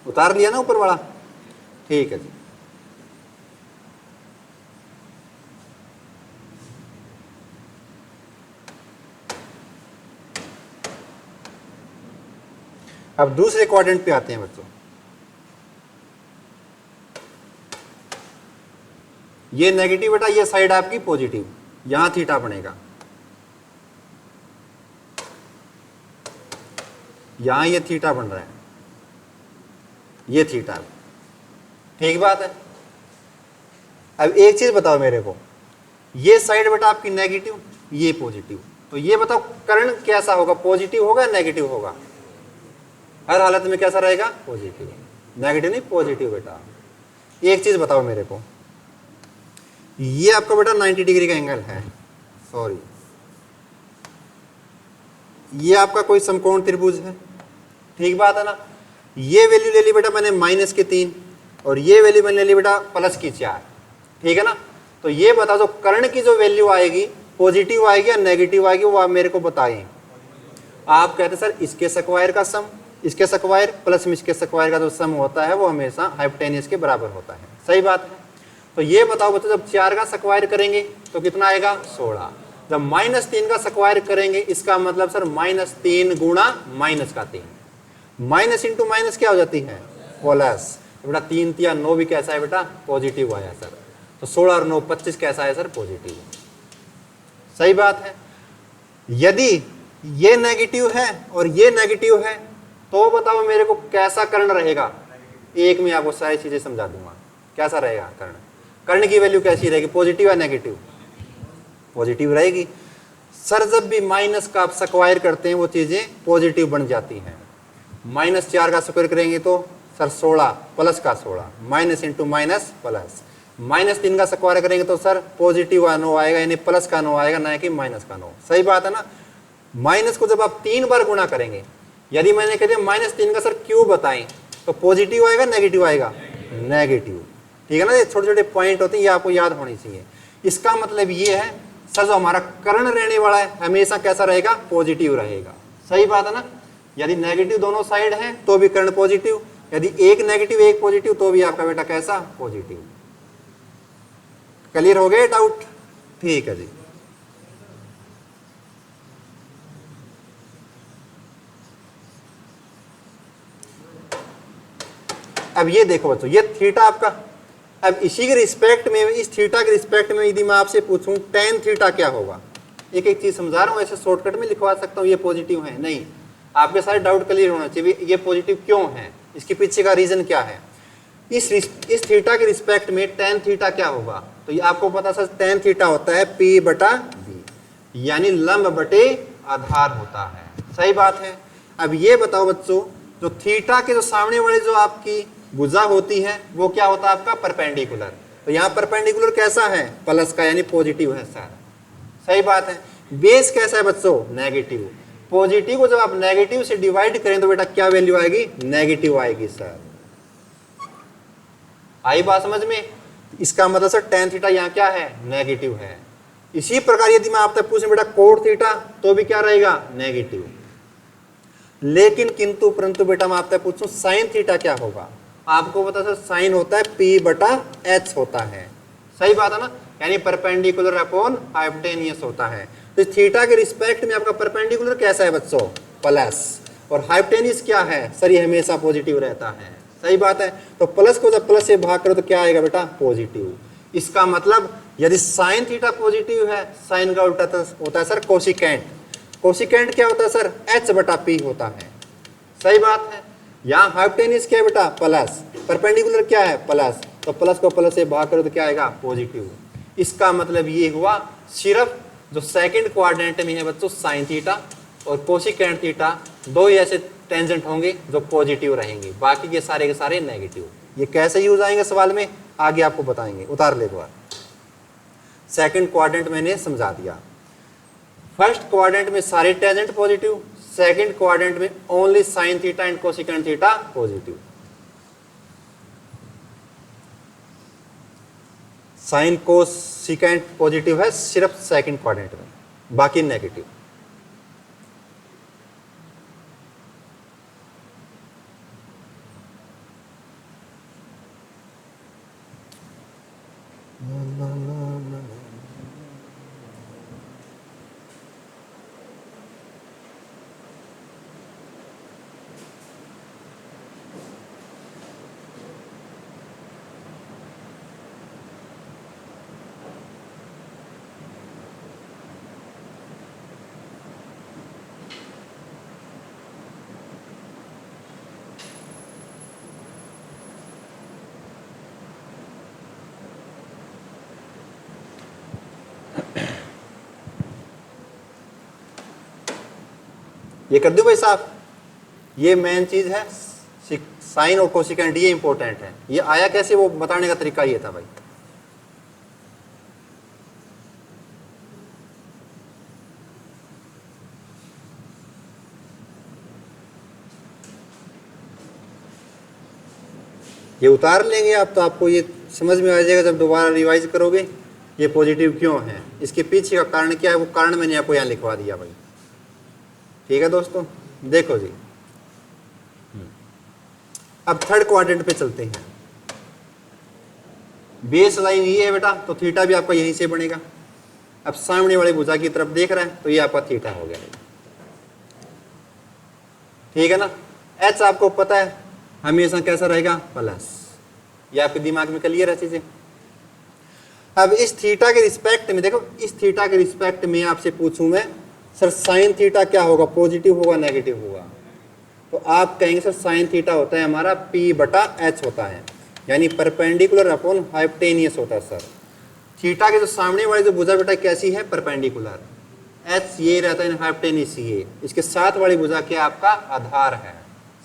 [SPEAKER 1] उतार लिया ना ऊपर वाला, ठीक है जी। अब दूसरे क्वाड्रेंट पे आते हैं बच्चों। ये नेगेटिव बेटा, ये साइड आपकी पॉजिटिव, यहां थीटा बनेगा, यहां ये थीटा बन रहा है, ये थीटा, ठीक बात है। अब एक चीज बताओ मेरे को, ये साइड बेटा आपकी नेगेटिव, ये पॉजिटिव, तो ये बताओ कर्ण कैसा होगा, पॉजिटिव होगा नेगेटिव होगा? हर हालत में कैसा रहेगा पॉजिटिव, नेगेटिव नहीं पॉजिटिव बेटा। एक चीज बताओ मेरे को, ये आपका बेटा 90 डिग्री का एंगल है, सॉरी ये आपका कोई समकोण त्रिभुज है, ठीक बात है ना। ये वैल्यू ले ली बेटा मैंने -3 और ये वैल्यू मैंने ले ली बेटा +4, ठीक है ना। तो ये बताओ जो कर्ण की जो वैल्यू आएगी पॉजिटिव आएगी या नेगेटिव आएगी, वो आप मेरे को बताएं। आप कहते हैं सर इसके स्क्वायर का सम, इसके स्क्वायर प्लस में इसके स्क्वायर का जो सम होता है वो हमेशा हाइपोटेन्यूज के बराबर होता है। सही बात है। तो ये बताओ बच्चों, जब 4 का स्क्वायर करेंगे तो कितना आएगा 16। जब -3 का स्क्वायर करेंगे इसका मतलब सर -3 गुणा -3। माइनस इंटू माइनस क्या हो जाती है प्लस। बेटा 3 या 9 भी कैसा है बेटा पॉजिटिव आया सर। तो 16 और 9 25 कैसा है सर पॉजिटिव। सही बात है। यदि ये नेगेटिव है और ये नेगेटिव है तो बताओ मेरे को कैसा कर्ण रहेगा। एक में आपको सारी चीजें समझा दूंगा कैसा रहेगा कर्ण। कर्ण की वैल्यू कैसी रहेगी, पॉजिटिव या नेगेटिव? पॉजिटिव रहेगी सर। जब भी माइनस का आप स्क्वायर करते हैं वो चीजें पॉजिटिव बन जाती हैं। -4 का स्क्वायर करेंगे तो सर 16 प्लस का 16, माइनस इंटू माइनस प्लस। -3 का स्क्वायर करेंगे तो सर पॉजिटिव का 9 आएगा, यानी प्लस का 9 आएगा, ना कि माइनस का 9। सही बात है ना। माइनस को जब आप 3 बार गुणा करेंगे, यदि मैंने कह दिया -3 का सर क्यूब बताएं तो पॉजिटिव आएगा नेगेटिव आएगा, नेगेटिव। ठीक है ना। ये छोटे छोटे पॉइंट होते हैं, ये आपको याद होनी चाहिए। इसका मतलब ये है सर जो हमारा कर्ण रहने वाला है हमेशा कैसा रहेगा, पॉजिटिव रहेगा। सही बात है ना। यदि नेगेटिव दोनों साइड है तो भी कर्ण पॉजिटिव, यदि एक नेगेटिव एक पॉजिटिव तो भी आपका बेटा कैसा पॉजिटिव। क्लियर हो गए डाउट? ठीक है जी। अब ये देखो बच्चों, ये थीटा आपका। अब इसी के रिस्पेक्ट में, इस थीटा के रिस्पेक्ट में यदि मैं आपसे पूछूं tan थीटा क्या होगा, एक एक चीज समझा रहा हूं, ऐसे शॉर्टकट में लिखवा सकता हूं ये पॉजिटिव है नहीं। आपके सारे डाउट क्लियर होना चाहिए ये पॉजिटिव क्यों है, इसके पीछे का रीजन क्या है। इस थीटा के रिस्पेक्ट में tan थीटा क्या होगा, तो ये आपको पता सर tan थीटा होता है P/B, यानी लंब बटे आधार होता है। सही बात है। अब ये बताओ बच्चों, जो थीटा के जो सामने वाले जो आपकी भुजा होती है वो क्या होता है आपका परपेंडिकुलर। तो यहाँ परपेंडिकुलर कैसा है, प्लस का, यानी पॉजिटिव है सर। सही बात है। बेस कैसा है बच्चों, नेगेटिव। पॉजिटिव को जब आप नेगेटिव से डिवाइड करें तो बेटा क्या वैल्यू आएगी, नेगेटिव आएगी सर। आई बात समझ में। इसका मतलब सर tan थीटा यहाँ क्या है, नेगेटिव है। इसी प्रकार यदि मैं आपसे पूछूं बेटा cot थीटा तो भी क्या रहेगा, नेगेटिव। लेकिन किंतु परंतु बेटा मैं आपसे पूछूं sin थीटा क्या होगा, आपको पता सर साइन होता है P/H होता है। सही बात है ना, यानी परपेंडिकुलर अपॉन हाइपोटेनियस होता है। तो थीटा के रिस्पेक्ट में आपका परपेंडिकुलर कैसा है बच्चों, प्लस, और हाइपोटेनियस क्या है सर, ये हमेशा पॉजिटिव रहता है। सही बात है। तो प्लस को जब प्लस से भाग करो तो क्या आएगा बेटा, पॉजिटिव। इसका मतलब यदि साइन थीटा पॉजिटिव है, साइन का उल्टा होता है सर कोसिकेंट। कोसिकेंट क्या होता है सर, H/P होता है। सही बात है। यहाँ हाइपोटेनियस क्या है बेटा, प्लस, परपेंडिकुलर क्या है, प्लस, तो प्लस को प्लस से भाग करो तो क्या आएगा, पॉजिटिव। इसका मतलब ये हुआ सिर्फ जो सेकंड क्वाड्रेंट में है बच्चों साइन थीटा और कोसिकेंट थीटा, दो ही ऐसे टेंजेंट होंगे जो पॉजिटिव रहेंगे, बाकी के सारे नेगेटिव। ये कैसे यूज आएंगे सवाल में आगे आपको बताएंगे। उतार ले एक बार। सेकंड क्वाड्रेंट मैंने समझा दिया। फर्स्ट क्वाड्रेंट में सारे टेंजेंट पॉजिटिव, सेकंड क्वाड्रेंट में only sine theta and cosecant theta positive. Sine cosecant positive है सिर्फ सेकंड क्वाड्रेंट में, बाकी नेगेटिव। ये कर दो भाई साहब। ये मेन चीज है, साइन और कोसिकेंट, ये इंपॉर्टेंट है। ये आया कैसे वो बताने का तरीका ये था भाई। ये उतार लेंगे आप तो आपको ये समझ में आ जाएगा जब दोबारा रिवाइज करोगे ये पॉजिटिव क्यों है, इसके पीछे का कारण क्या है, वो कारण मैंने आपको यहाँ लिखवा दिया भाई। ठीक है दोस्तों, देखो जी अब थर्ड क्वाड्रेंट पे चलते हैं। बेस लाइन ये है बेटा, तो थीटा भी आपका यहीं से बनेगा। अब सामने वाली भुजा की तरफ देख रहे हैं तो ये आपका थीटा हो गया, ठीक है ना। एच आपको पता है हमेशा कैसा रहेगा, प्लस। ये आपके दिमाग में क्लियर है चीजें। अब इस थीटा के रिस्पेक्ट में देखो, इस थीटा के रिस्पेक्ट में आपसे पूछूं मैं, सर साइन थीटा क्या होगा, पॉजिटिव होगा नेगेटिव होगा? तो आप कहेंगे सर साइन थीटा होता है हमारा P बटा H होता है, यानी परपेंडिकुलर अपॉन हाइपोटेनियस होता है सर। थीटा के जो सामने वाली जो भुजा बेटा कैसी है, परपेंडिकुलर। H ये रहता है, हाइपोटेनियस ये, इसके साथ वाली भुजा क्या आपका आधार है,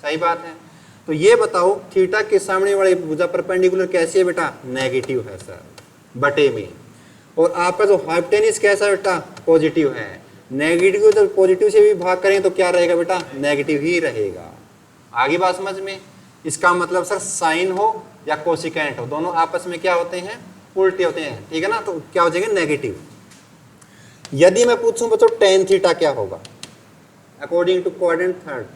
[SPEAKER 1] सही बात है। तो ये बताओ थीटा के सामने वाली भुजा परपेंडिकुलर कैसी है बेटा, नेगेटिव है सर बटे में। और आपका जो हाइपोटेनियस कैसा है बेटा, पॉजिटिव है। नेगेटिव तो पॉजिटिव से भी भाग करें तो क्या रहेगा बेटा, नेगेटिव ही रहेगा। आगे बात समझ में। इसका मतलब सर साइन हो या कोसिकेंट हो, दोनों आपस में क्या होते हैं, उल्टे होते हैं, ठीक है ना। तो क्या हो जाएंगे, नेगेटिव। यदि मैं पूछूं बच्चों टेन थीटा क्या होगा अकॉर्डिंग टू क्वाड्रेंट थर्ड,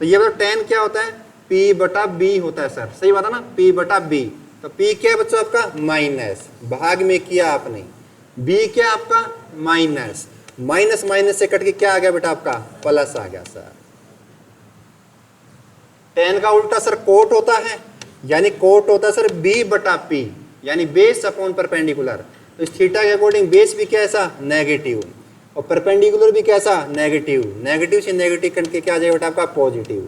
[SPEAKER 1] तो ये बताओ टेन क्या होता है, P बटा B होता है सर, सही बात है ना, P बटा B। तो P क्या है बच्चों आपका, माइनस, भाग में किया आपने। B क्या आपका, माइनस, माइनस माइनस से कट के क्या आ गया बेटा आपका, प्लस आ गया सर। टेन का उल्टा सर कोट होता है, यानी कोट होता है सर B बटा P, यानी बेस अपॉन परपेंडिकुलर। तो इस थीटा के अकॉर्डिंग बेस भी कैसा, नेगेटिव, और परपेंडिकुलर भी कैसा, नेगेटिव। नेगेटिव से नेगेटिव कट के क्या आ जाएगा बेटा आपका, पॉजिटिव।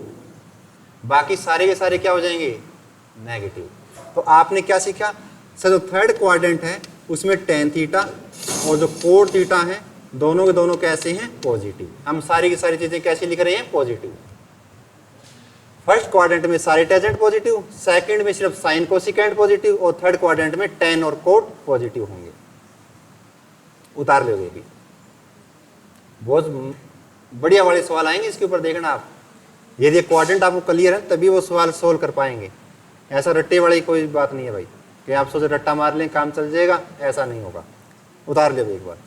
[SPEAKER 1] बाकी सारे के सारे क्या हो जाएंगे, नेगेटिव। तो आपने क्या सीखा सर, जो थर्ड क्वाड्रेंट है उसमें टेन थीटा और जो कोट थीटा है दोनों के दोनों कैसे हैं, पॉजिटिव। हम सारी की सारी चीजें कैसे लिख रहे हैं, पॉजिटिव। फर्स्ट क्वाड्रेंट में सारे टेंजेंट पॉजिटिव, सेकंड में सिर्फ साइन कोसिकेंट पॉजिटिव, और थर्ड क्वाड्रेंट में टेन और कोट पॉजिटिव होंगे। उतार लोगे भी, बहुत बढ़िया वाले सवाल आएंगे इसके ऊपर, देखना आप। यदि क्वाड्रेंट आपको क्लियर है तभी वो सवाल सोल्व कर पाएंगे। ऐसा रट्टे वाली कोई बात नहीं है भाई कि आप सोचे रट्टा मार लें काम चल जाएगा, ऐसा नहीं होगा। उतार ले एक बार।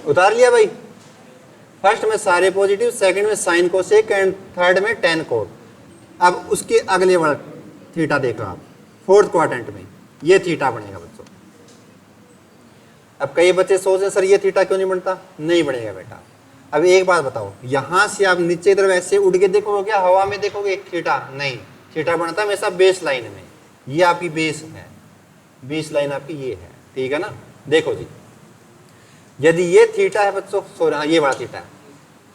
[SPEAKER 1] उतार लिया भाई। फर्स्ट में सारे पॉजिटिव, सेकंड में साइन कोसेक एंड थर्ड में टेन कोट। अब उसके अगले वाला थीटा देखो आप, फोर्थ क्वाड्रेंट में ये थीटा बनेगा बच्चों। अब कई बच्चे सोच रहे सर ये थीटा क्यों नहीं बनता, नहीं बनेगा बेटा। अब एक बात बताओ, यहां से आप नीचे की तरफ ऐसे उड़ के देखोगे क्या, हवा में देखोगे थीटा, नहीं। थीटा बनता है हमेशा बेस लाइन में, ये आपकी बेस है, बेस लाइन आपकी ये है, ठीक है ना। देखो जी, यदि ये थीटा है बच्चों, सॉरी हाँ ये बड़ा थीटा है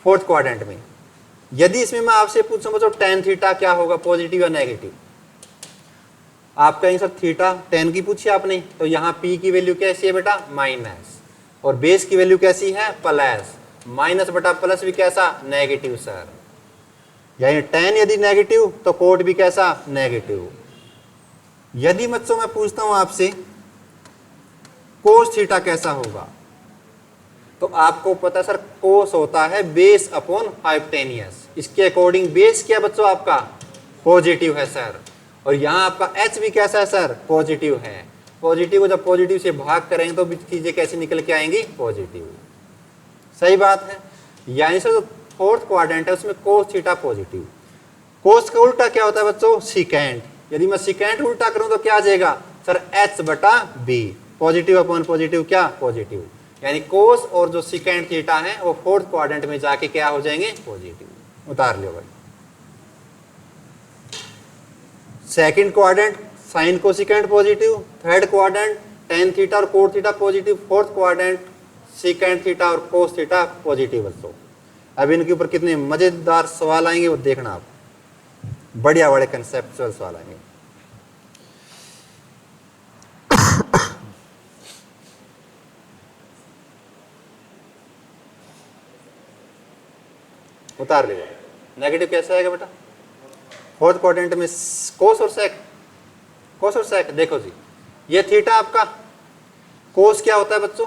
[SPEAKER 1] फोर्थ क्वाड्रेंट में, यदि इसमें मैं आपसे पूछूं बच्चों टेन थीटा क्या होगा, पॉजिटिव या नेगेटिव? आप कहेंगे सर थीटा टेन की पूछी आपने, तो यहाँ P की वैल्यू कैसी है बेटा, माइनस, और बेस की वैल्यू कैसी है, प्लस। माइनस बटा प्लस भी कैसा, नेगेटिव सर। यानी टेन यदि नेगेटिव तो कोट भी कैसा, नेगेटिव। यदि बच्चों मैं पूछता हूं आपसे कोस थीटा कैसा होगा, तो आपको पता सर कोस होता है बेस अपॉन हाइपोटेनियस। इसके अकॉर्डिंग बेस क्या बच्चों आपका, पॉजिटिव है सर, और यहां आपका एच भी कैसा है सर, पॉजिटिव है। पॉजिटिव को जब पॉजिटिव से भाग करेंगे तो चीजें कैसे निकल के आएंगी, पॉजिटिव, सही बात है। यानी सर जो फोर्थ क्वाड्रेंट है उसमें कोस थीटा पॉजिटिव। कोस का उल्टा क्या होता है बच्चों, सिकेंट। यदि मैं सिकेंट उल्टा करूं तो क्या आ जाएगा सर, एच बटा बी, पॉजिटिव अपॉन पॉजिटिव क्या, पॉजिटिव। यानी कोस और जो सिकेंट थीटा है वो फोर्थ क्वाड्रेंट में जाके क्या हो जाएंगे, पॉजिटिव। उतार लो भाई। Second quadrant sine cosecant positive, third quadrant tan theta और cot theta positive, fourth quadrant secant theta और कोस थीटा पॉजिटिव बच्चों। अब इनके ऊपर कितने मजेदार सवाल आएंगे वो देखना आप, बढ़िया बड़े कंसेप्चुअल सवाल आएंगे। उतार लीजिए। नेगेटिव कैसे आएगा बेटा? फोर्थ क्वाड्रेंट में कोस और सेक, कोस और सेक। देखो जी, ये थीटा आपका, कोस क्या होता है बच्चों?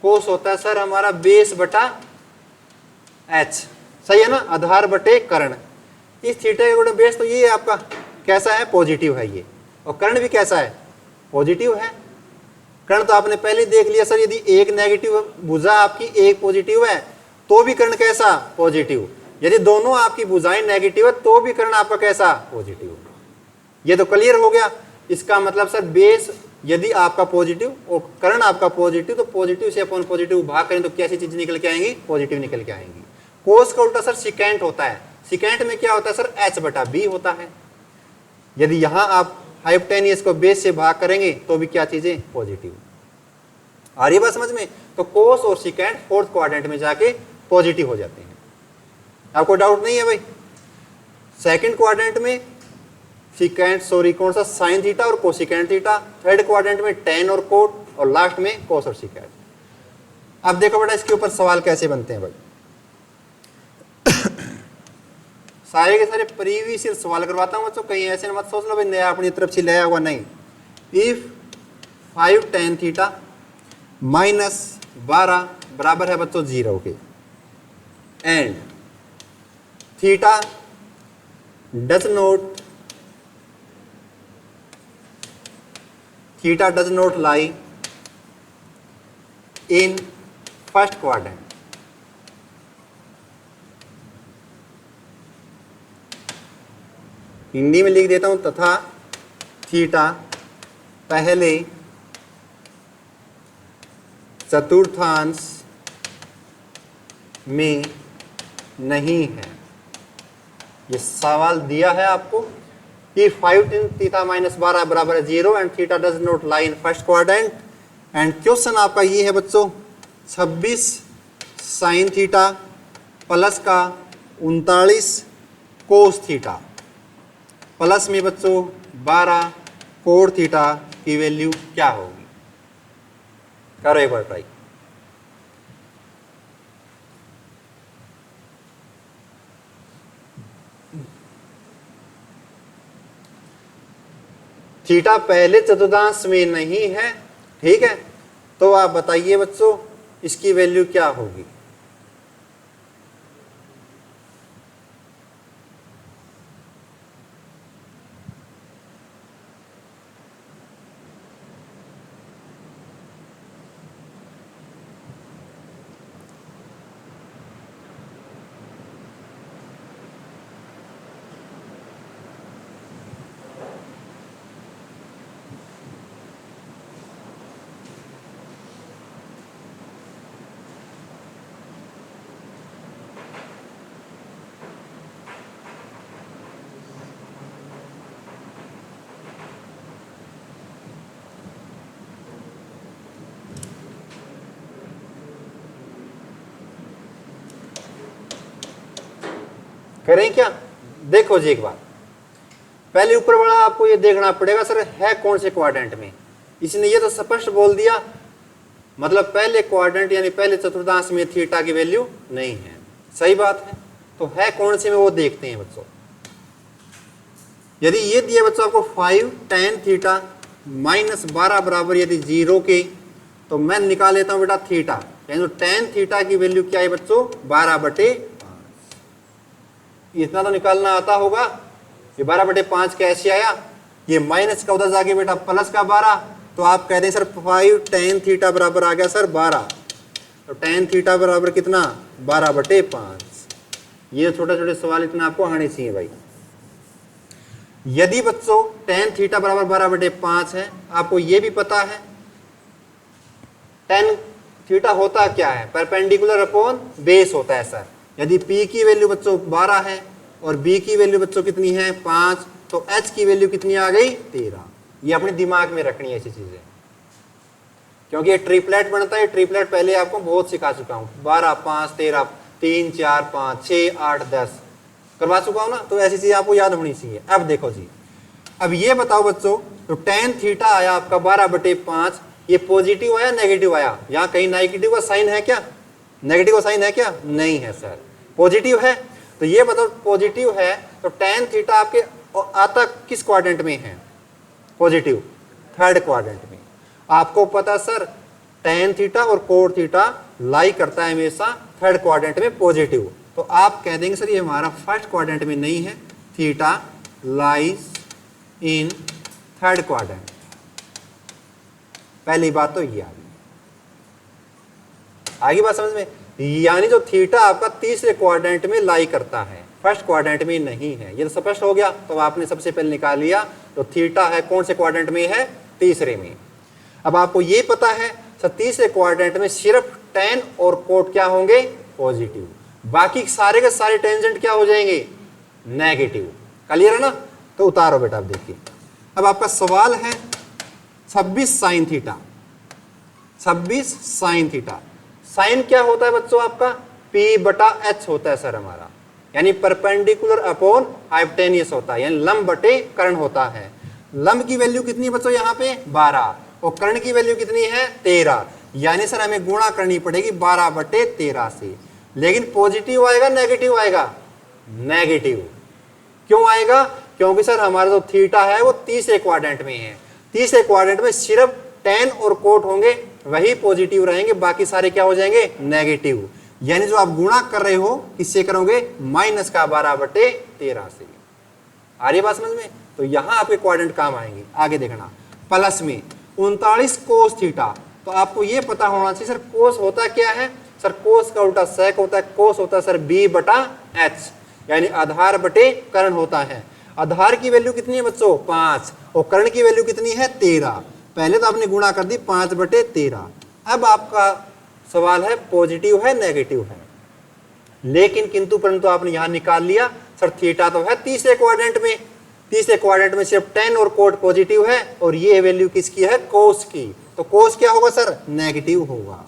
[SPEAKER 1] कोस होता है सर हमारा बेस बटा एच, सही है ना, आधार बटे कर्ण। इस थीटा का गुणा बेस, तो ये आपका कैसा है? पॉजिटिव है ये। और कर्ण भी कैसा है? पॉजिटिव है। कर्ण तो आपने पहले देख लिया सर, यदि एक नेगेटिव भुजा आपकी एक पॉजिटिव है तो भी कर्ण कैसा? पॉजिटिव। यदि दोनों आपकी भुजाएं नेगेटिव है तो भी कर्ण आपका कैसा? पॉजिटिव। ये तो क्लियर हो गया। इसका मतलब सर बेस यदि आपका पॉजिटिव और कर्ण आपका पॉजिटिव, तो पॉजिटिव से अपन पॉजिटिव भाग करें तो कैसी चीज निकल के आएंगी? पॉजिटिव निकल के आएंगी। कोस का उल्टा सर सिकेंट होता है। सिकेंट में क्या होता है सर? एच बटा बी होता है। यदि यहां आप हाइपोटेनियस को बेस से भाग करेंगे तो भी क्या चीजें? पॉजिटिव। आ रही बात समझ में? तो कोस और सिकेंट फोर्थ क्वाड्रेंट में जाके पॉजिटिव हो जाते हैं। आपको डाउट नहीं है भाई? सेकंड क्वाड्रेंट में सिकेंट, सॉरी कौन सा? साइन थीटा और कोसिकेंट थीटा। थर्ड क्वाड्रेंट में टेन और कोट, और लास्ट में कोस और सिकेंट। अब देखो बेटा इसके ऊपर सवाल कैसे बनते हैं भाई। सारे के सारे प्रीवियस ईयर सवाल करवाता हूं बच्चों, कहीं ऐसे मत सोच लो भाई नया अपनी तरफ से लाया हुआ, नहीं। इफ 5 tan थीटा माइनस 12 बराबर है बच्चों 0 के, and theta does not lie in first quadrant. Hindi में लिख देता हूं, तथा थीटा पहले चतुर्थांश में नहीं है। ये सवाल दिया है आपको कि 5 tan थीटा माइनस 12 बराबर है 0 and theta does not lie in first quadrant. And question आपका ये है बच्चों 26 साइन थीटा प्लस का 39 कोस थीटा प्लस में बच्चों 12 कोट थीटा की वैल्यू क्या होगी? करो एक बार ट्राई। थीटा पहले चतुर्थांश में नहीं है, ठीक है, तो आप बताइए बच्चों इसकी वैल्यू क्या होगी? करें क्या? देखो जी एक बार, पहले ऊपर वाला आपको ये देखना पड़ेगा सर है कौन से क्वाड्रेंट में। इसने ये तो स्पष्ट बोल दिया, मतलब पहले क्वाड्रेंट यानी पहले चतुर्थांश में थीटा की वैल्यू नहीं है, सही बात है। तो है कौन से में वो देखते हैं बच्चों। यदि ये दिया बच्चों आपको 5 tan थीटा माइनस 12 बराबर यदि 0 के, तो मैं निकाल लेता हूं बेटा थीटा, यानी तो tan थीटा की वैल्यू क्या है बच्चों? 12/5। इतना तो निकालना आता होगा। ये 12/5 कैसे आया? ये माइनस का उधर जाके बेटा प्लस का 12, तो आप कहते हैं सर 5 tan थीटा बराबर आ गया सर 12। तो tan थीटा बराबर कितना? 12/5। ये छोटे छोटे सवाल इतना आपको आने चाहिए भाई। यदि बच्चों tan थीटा बराबर 12/5 है, आपको ये भी पता है tan थीटा होता क्या है? परपेंडिकुलर अपॉन बेस होता है सर। यदि P की वैल्यू बच्चों 12 है और B की वैल्यू बच्चों कितनी है? 5, तो H की वैल्यू कितनी आ गई? 13। ये अपने दिमाग में रखनी है ऐसी चीजें, क्योंकि ये ट्रिपलेट बनता है। ट्रिपलेट पहले आपको बहुत सिखा चुका हूं, 12, 5, 13, 3, 4, 5, 6, 8, 10 करवा चुका हूं ना, तो ऐसी चीज आपको याद होनी चाहिए। अब देखो जी, अब ये बताओ बच्चों, तो tan थीटा आया आपका 12/5, ये पॉजिटिव आया नेगेटिव आया? यहाँ कहीं नेगेटिव का साइन है क्या? नेगेटिव का साइन है क्या? नहीं है सर। पॉजिटिव है, तो ये बताओ पॉजिटिव है तो tan थीटा आपके आता किस क्वाड्रेंट में है? पॉजिटिव, थर्ड क्वाड्रेंट में। आपको पता सर tan थीटा और कोट थीटा लाई करता है हमेशा थर्ड क्वाड्रेंट में पॉजिटिव, तो आप कह देंगे सर ये हमारा फर्स्ट क्वाड्रेंट में नहीं है, theta lies in third quadrant. पहली बात तो ये आगे बात समझ में, यानी जो थीटा आपका तीसरे क्वाड्रेंट में लाई करता है, फर्स्ट क्वाड्रेंट में नहीं है। ये तो स्पष्ट हो गया, तो आपने सबसे पहले निकाल लिया तो थीटा है कौन से क्वाड्रेंट में है? तीसरे में। अब आपको ये पता है सर तीसरे क्वाड्रेंट में सिर्फ tan और कोट क्या होंगे? पॉजिटिव, बाकी सारे के सारे टेंजेंट क्या हो जाएंगे? नेगेटिव। क्लियर है ना? तो उतारो बेटा। आप देखिए अब आपका सवाल है 26 sine theta, 26 sine theta. Sine क्या होता है बच्चों? आपका P/H होता है सर हमारा, यानी परपेंडिकुलर अपॉन हाइपोटेनियस होता है, यानी लंब बटे कर्ण होता है। लंब की वैल्यू कितनी है बच्चों? यहाँ पे 12, और कर्ण की वैल्यू कितनी है? 13, यानी सर हमें गुणा करनी पड़ेगी 12/13 से। लेकिन पॉजिटिव आएगा नेगेटिव आएगा? नेगेटिव। क्यों आएगा? क्योंकि सर हमारा जो थीटा है वो तीसरे क्वाड्रेंट में है, तीसरे क्वाड्रेंट में सिर्फ tan और कोट होंगे वही पॉजिटिव रहेंगे, बाकी सारे क्या हो जाएंगे? नेगेटिव। यानी जो आप गुणा कर रहे हो किससे करोगे? माइनस का 12/13 से। आ रही बात समझ में? तो यहां आपके क्वाड्रेंट काम आएंगे। आगे देखना, प्लस में 39 कोस थीटा। तो आपको ये पता होना चाहिए सर कोस होता क्या है? सर कोस का उल्टा सेक होता है, कोस होता है सर B/H, यानी आधार बटे कर्ण होता है। आधार की वैल्यू कितनी है बच्चों? 5, और कर्ण की वैल्यू कितनी है? 13। पहले तो आपने गुणा कर दी 5/13। अब आपका सवाल है पॉजिटिव है नेगेटिव है, लेकिन किंतु परंतु आपने यहां निकाल लिया सर थीटा तो है तीसरे क्वाड्रेंट में, तीसरे क्वाड्रेंट में सिर्फ tan और कोट पॉजिटिव है, और ये वैल्यू किसकी है? कोस की। तो कोस क्या होगा सर? नेगेटिव होगा।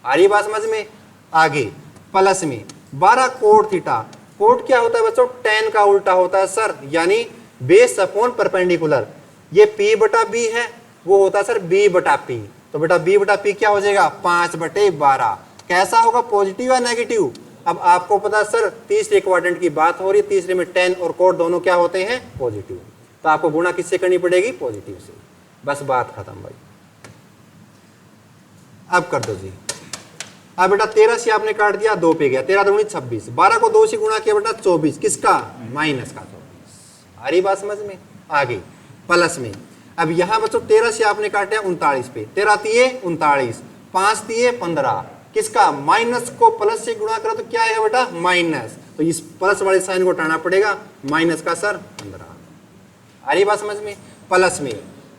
[SPEAKER 1] आ रही बात समझ में? आगे प्लस में 12 कोट थीटा। कोट क्या होता है बच्चों? tan का उल्टा होता है सर, यानी बेस अपॉन परपेंडिकुलर। ये P/B है, वो होता है सर B/P। तो बेटा B/P क्या हो जाएगा? 5/12। कैसा होगा? पॉजिटिव या नेगेटिव? अब आपको पता है सर तीसरे क्वाड्रेंट की बात हो रही है, तीसरे में tan और कोट दोनों क्या होते हैं? पॉजिटिव। तो आपको गुणा किससे करनी पड़ेगी? पॉजिटिव से। बस बात खत्म भाई। अब कर दो जी। अब बेटा 13 से आपने काट दिया, 2 पे गया, 13 दूनी 26, 12 को 2 से गुणा किया बेटा 24, किसका? माइनस का 24। आ रही बात समझ में? आगे प्लस में, अब यहां बच्चों 13 से आपने काटा 39 पे, 13 तिये 39, 5 तिये 15, किसका? माइनस को प्लस से गुणा करो तो क्या आएगा बेटा? माइनस। तो इस प्लस वाले साइन को हटाना पड़ेगा, माइनस का सर 15। आ रही बात समझ में? प्लस में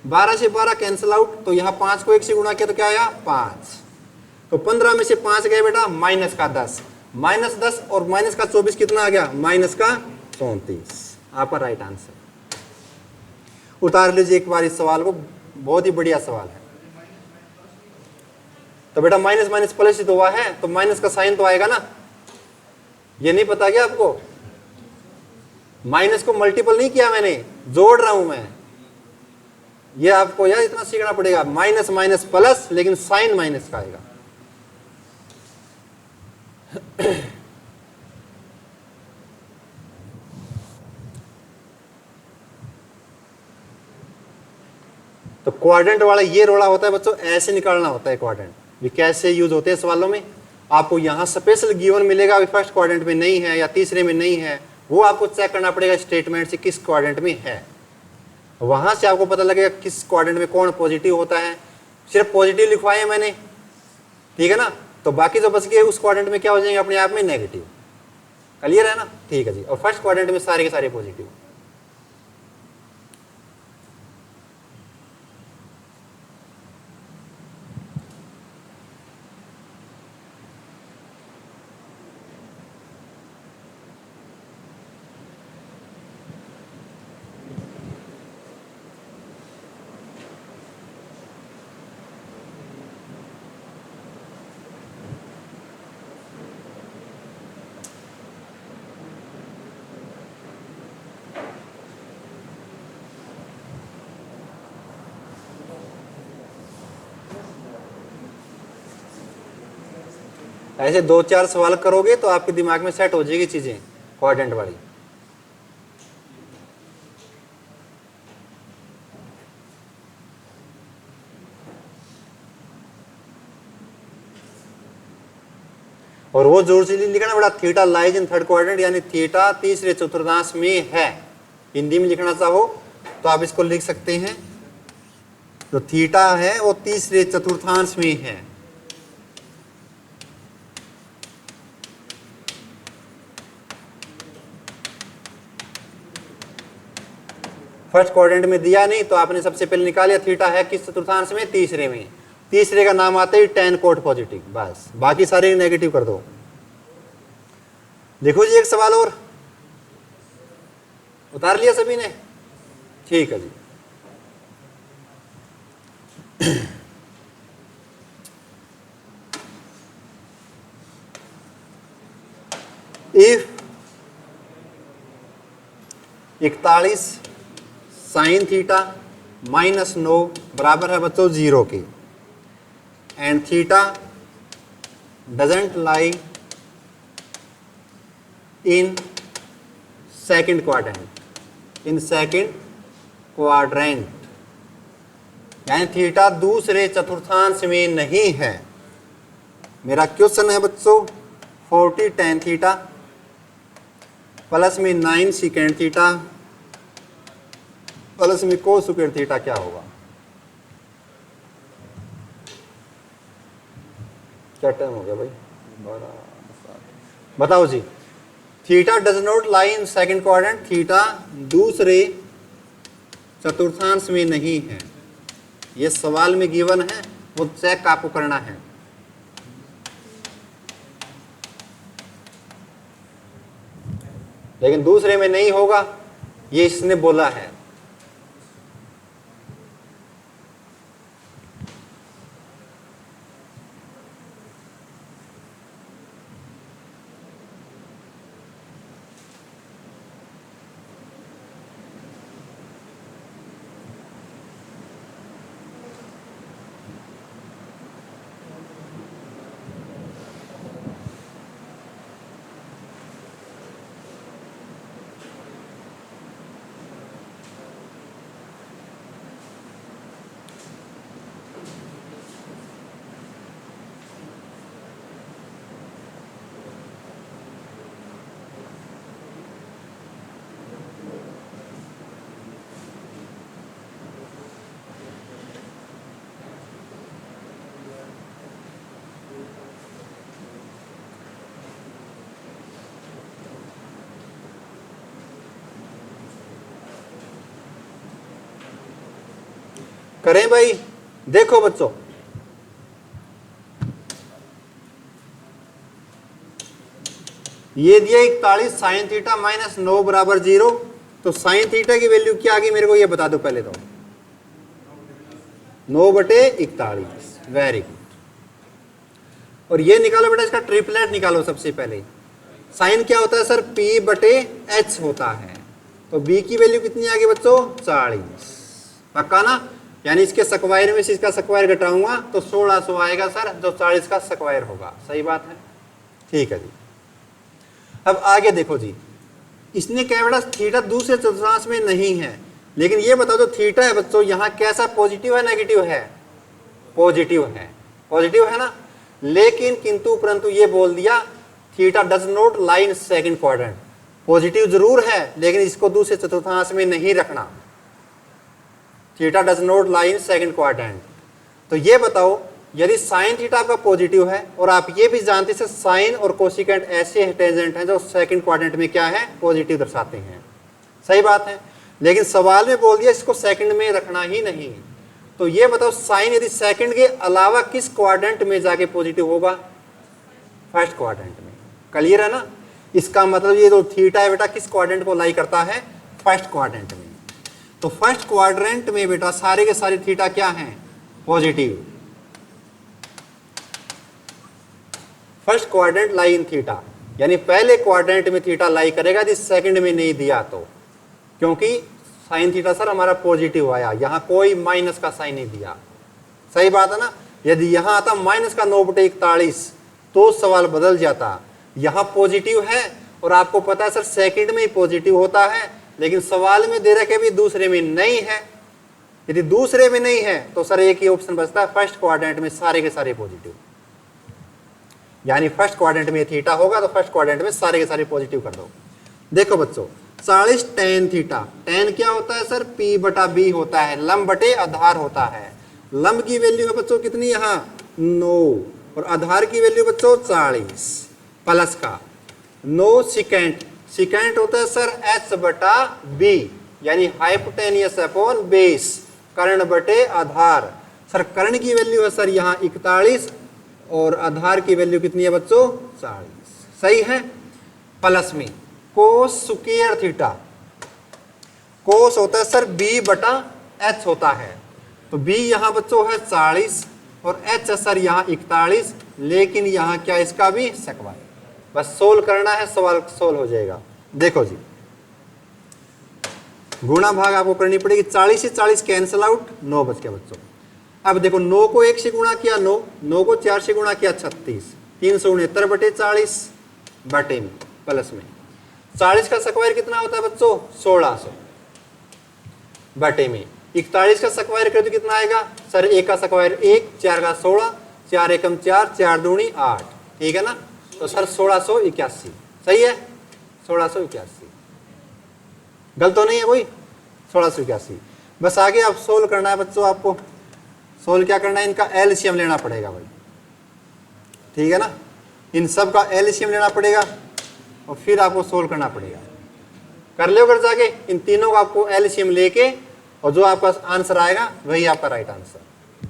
[SPEAKER 1] 12 से 12 कैंसिल आउट, तो यहाँ 5 को 1 से गुणा किया तो क्या आया? 5। तो 15 में से 5 गए बेटा, माइनस का 10, माइनस 10 और माइनस का 24 कितना आ गया? माइनस का 34। आपका राइट आंसर। उतार लीजिए एक बार इस सवाल को, बहुत ही बढ़िया सवाल है। तो बेटा माइनस माइनस प्लस ही तो हुआ है, तो माइनस का साइन तो आएगा ना। ये नहीं पता क्या आपको? माइनस को मल्टीपल नहीं किया मैंने, जोड़ रहा हूं मैं। ये आपको यार इतना सीखना पड़ेगा, माइनस माइनस प्लस, लेकिन साइन माइनस का आएगा। तो क्वाड्रेंट वाला ये रोड़ा होता है बच्चों, ऐसे निकालना होता है क्वाड्रेंट। ये कैसे यूज होते हैं सवालों में? आपको यहां स्पेशल गिवन मिलेगा, अभी फर्स्ट क्वाड्रेंट में नहीं है या तीसरे में नहीं है, वो आपको चेक करना पड़ेगा स्टेटमेंट से किस क्वाड्रेंट में है। वहां से आपको पता लगेगा किस क्वाड्रेंट में कौन पॉजिटिव होता है। सिर्फ पॉजिटिव लिखवाए मैंने, ठीक है ना, तो बाकी जो बच गए उस क्वाड्रेंट में क्या हो जाएंगे? अपने आप में नेगेटिव। क्लियर है ना? ठीक है जी। और फर्स्ट क्वाड्रेंट में सारे के सारे पॉजिटिव। ऐसे 2-4 सवाल करोगे तो आपके दिमाग में सेट हो जाएगी चीजें क्वाड्रेंट वाली। और वो जोर से लिखना बेटा, theta lies in third quadrant, यानी थीटा तीसरे चतुर्थांश में है। हिंदी में लिखना चाहो तो आप इसको लिख सकते हैं, जो थीटा है वो तीसरे चतुर्थांश में है। फर्स्ट क्वाड्रेंट में दिया नहीं तो आपने सबसे पहले निकालिया थीटा है किस चतुर्थांश में, तीसरे में। तीसरे का नाम आता है tan कोट पॉजिटिव, बस बाकी सारे नेगेटिव कर दो। देखो जी एक सवाल और, उतार लिया सभी ने? ठीक है जी। इफ 41 साइन थीटा माइनस 9 बराबर है बच्चों 0 के, and theta doesn't lie in second quadrant, in second quadrant, यानी थीटा दूसरे चतुर्थांश में नहीं है। मेरा क्वेश्चन है बच्चों 40 tan थीटा प्लस में 9 secant थीटा प्लस में cos स्क्वायर थीटा क्या होगा? क्या टाइम हो गया भाई? बताओ जी। Theta does not lie in second quadrant, theta दूसरे चतुर्थांश में नहीं है। ये सवाल में गिवन है, वो चेक आपको करना है। लेकिन दूसरे में नहीं होगा, ये इसने बोला है। करें भाई? देखो बच्चों, ये दिया 41 साइन थीटा माइनस 9 बराबर 0, तो साइन थीटा की वैल्यू क्या आ गई मेरे को ये बता दो पहले तो। 9/41, वेरी गुड। और ये निकालो बेटा, इसका ट्रिपलेट निकालो सबसे पहले। साइन क्या होता है सर? P/H होता है, तो B की वैल्यू कितनी आ गई बच्चों? 40, पक्का ना? यानी इसके स्क्वायर में से इसका स्क्वायर घटाऊंगा तो 1600 आएगा सर, जो 40 का स्क्वायर होगा। सही बात है, ठीक है जी। अब आगे देखो जी, इसने क्या बेटा थीटा दूसरे चतुर्थांश में नहीं है, लेकिन ये बताओ जो थीटा है बच्चों यहाँ कैसा, पॉजिटिव है नेगेटिव है? पॉजिटिव है, पॉजिटिव है ना। लेकिन किंतु परंतु ये बोल दिया theta does not lie in second quadrant. Positive जरूर है लेकिन इसको दूसरे चतुर्थांश में नहीं रखना। Theta does not lie in second quadrant. तो ये बताओ यदि साइन थीटा आपका पॉजिटिव है, और आप ये भी जानते हैं साइन और कोसिकेंट ऐसे टेंजेंट हैं जो सेकंड क्वाड्रेंट में क्या है? पॉजिटिव दर्शाते हैं। सही बात है, लेकिन सवाल में बोल दिया इसको सेकंड में रखना ही नहीं। तो ये बताओ साइन यदि सेकंड के अलावा किस क्वाड्रेंट में जाके पॉजिटिव होगा? फर्स्ट क्वाड्रेंट में। क्लियर है ना? इसका मतलब ये जो थीटा है बेटा किस क्वाड्रेंट को लाई करता है? फर्स्ट क्वाड्रेंट में। तो फर्स्ट क्वाड्रेंट में बेटा सारे के सारे थीटा क्या हैं? पॉजिटिव। फर्स्ट क्वाड्रेंट लाई इन थीटा, यानी पहले क्वाड्रेंट में थीटा लाई करेगा यदि सेकंड में नहीं दिया तो, क्योंकि साइन थीटा सर हमारा पॉजिटिव आया, यहां कोई माइनस का साइन नहीं दिया। सही बात है ना? यदि यहां आता माइनस का 9/41 तो सवाल बदल जाता। यहाँ पॉजिटिव है और आपको पता है सर सेकंड में ही पॉजिटिव होता है, लेकिन सवाल में दे रखे भी दूसरे में नहीं है। यदि दूसरे में नहीं है तो सर एक ही ऑप्शन बचता है, फर्स्ट क्वाड्रेंट में सारे के सारे पॉजिटिव। यानी फर्स्ट क्वाड्रेंट में थीटा होगा तो फर्स्ट क्वाड्रेंट में सारे के सारे पॉजिटिव कर दो। देखो बच्चों 40 tan थीटा, tan क्या होता है सर, P बटा B होता है, लंब बटे आधार होता है। लंब की वैल्यू है बच्चों कितनी, यहाँ 9, और आधार की वैल्यू बच्चों 40, प्लस का 9 सिकेंट, सिकेंट होता है सर H बटा B, यानी हाइपोटेनियस अपॉन बेस, कर्ण बटे आधार। सर कर्ण की वैल्यू है सर यहाँ 41 और आधार की वैल्यू कितनी है बच्चों, 40, सही है। प्लस में कोस स्क्वायर थीटा, कोस होता है सर B बटा H होता है, तो B यहाँ बच्चों है 40 और H है सर यहाँ 41, लेकिन यहाँ क्या इसका भी स्क्वायर। बस सोल्व करना है, सवाल सोल्व हो जाएगा। देखो जी गुणा भाग आपको करनी पड़ेगी, 40 से 40 कैंसिल आउट, 9 बच गया बच्चों। अब देखो 9 को 1 से गुणा किया 9, 9 को 4 से गुणा किया 36, 369 बटे 40 बटे में प्लस में 40 का स्क्वायर कितना होता है बच्चों, 1600 बटे में 41 का स्क्वायर कर तो कितना आएगा सर, 1 का स्क्वायर 1, 4 का 16, 4 एकम 4, 4 दूनी 8, ठीक है ना। तो सर 1681, सही है 1681, गलत तो नहीं है कोई, 1681। बस आगे आप सोल्व करना है बच्चों, आपको सोल्व क्या करना है, इनका एलसीएम लेना पड़ेगा भाई, ठीक है ना। इन सब का एलसीएम लेना पड़ेगा और फिर आपको सोल्व करना पड़ेगा। कर लो घर जाके, इन तीनों का आपको एलसीएम लेके और जो आपका आंसर आएगा वही आपका राइट आंसर।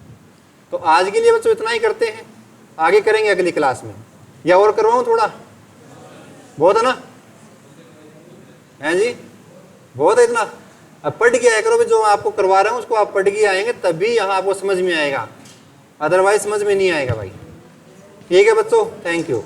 [SPEAKER 1] तो आज के लिए बच्चों इतना ही करते हैं, आगे करेंगे अगली क्लास में। या और करवाऊं थोड़ा, बहुत है ना, है जी, बहुत है इतना। अब पढ़ के आया करो, जो आपको करवा रहा हूं उसको आप पढ़ के आएंगे तभी यहाँ आपको समझ में आएगा, अदरवाइज समझ में नहीं आएगा भाई। ठीक है बच्चों, थैंक यू।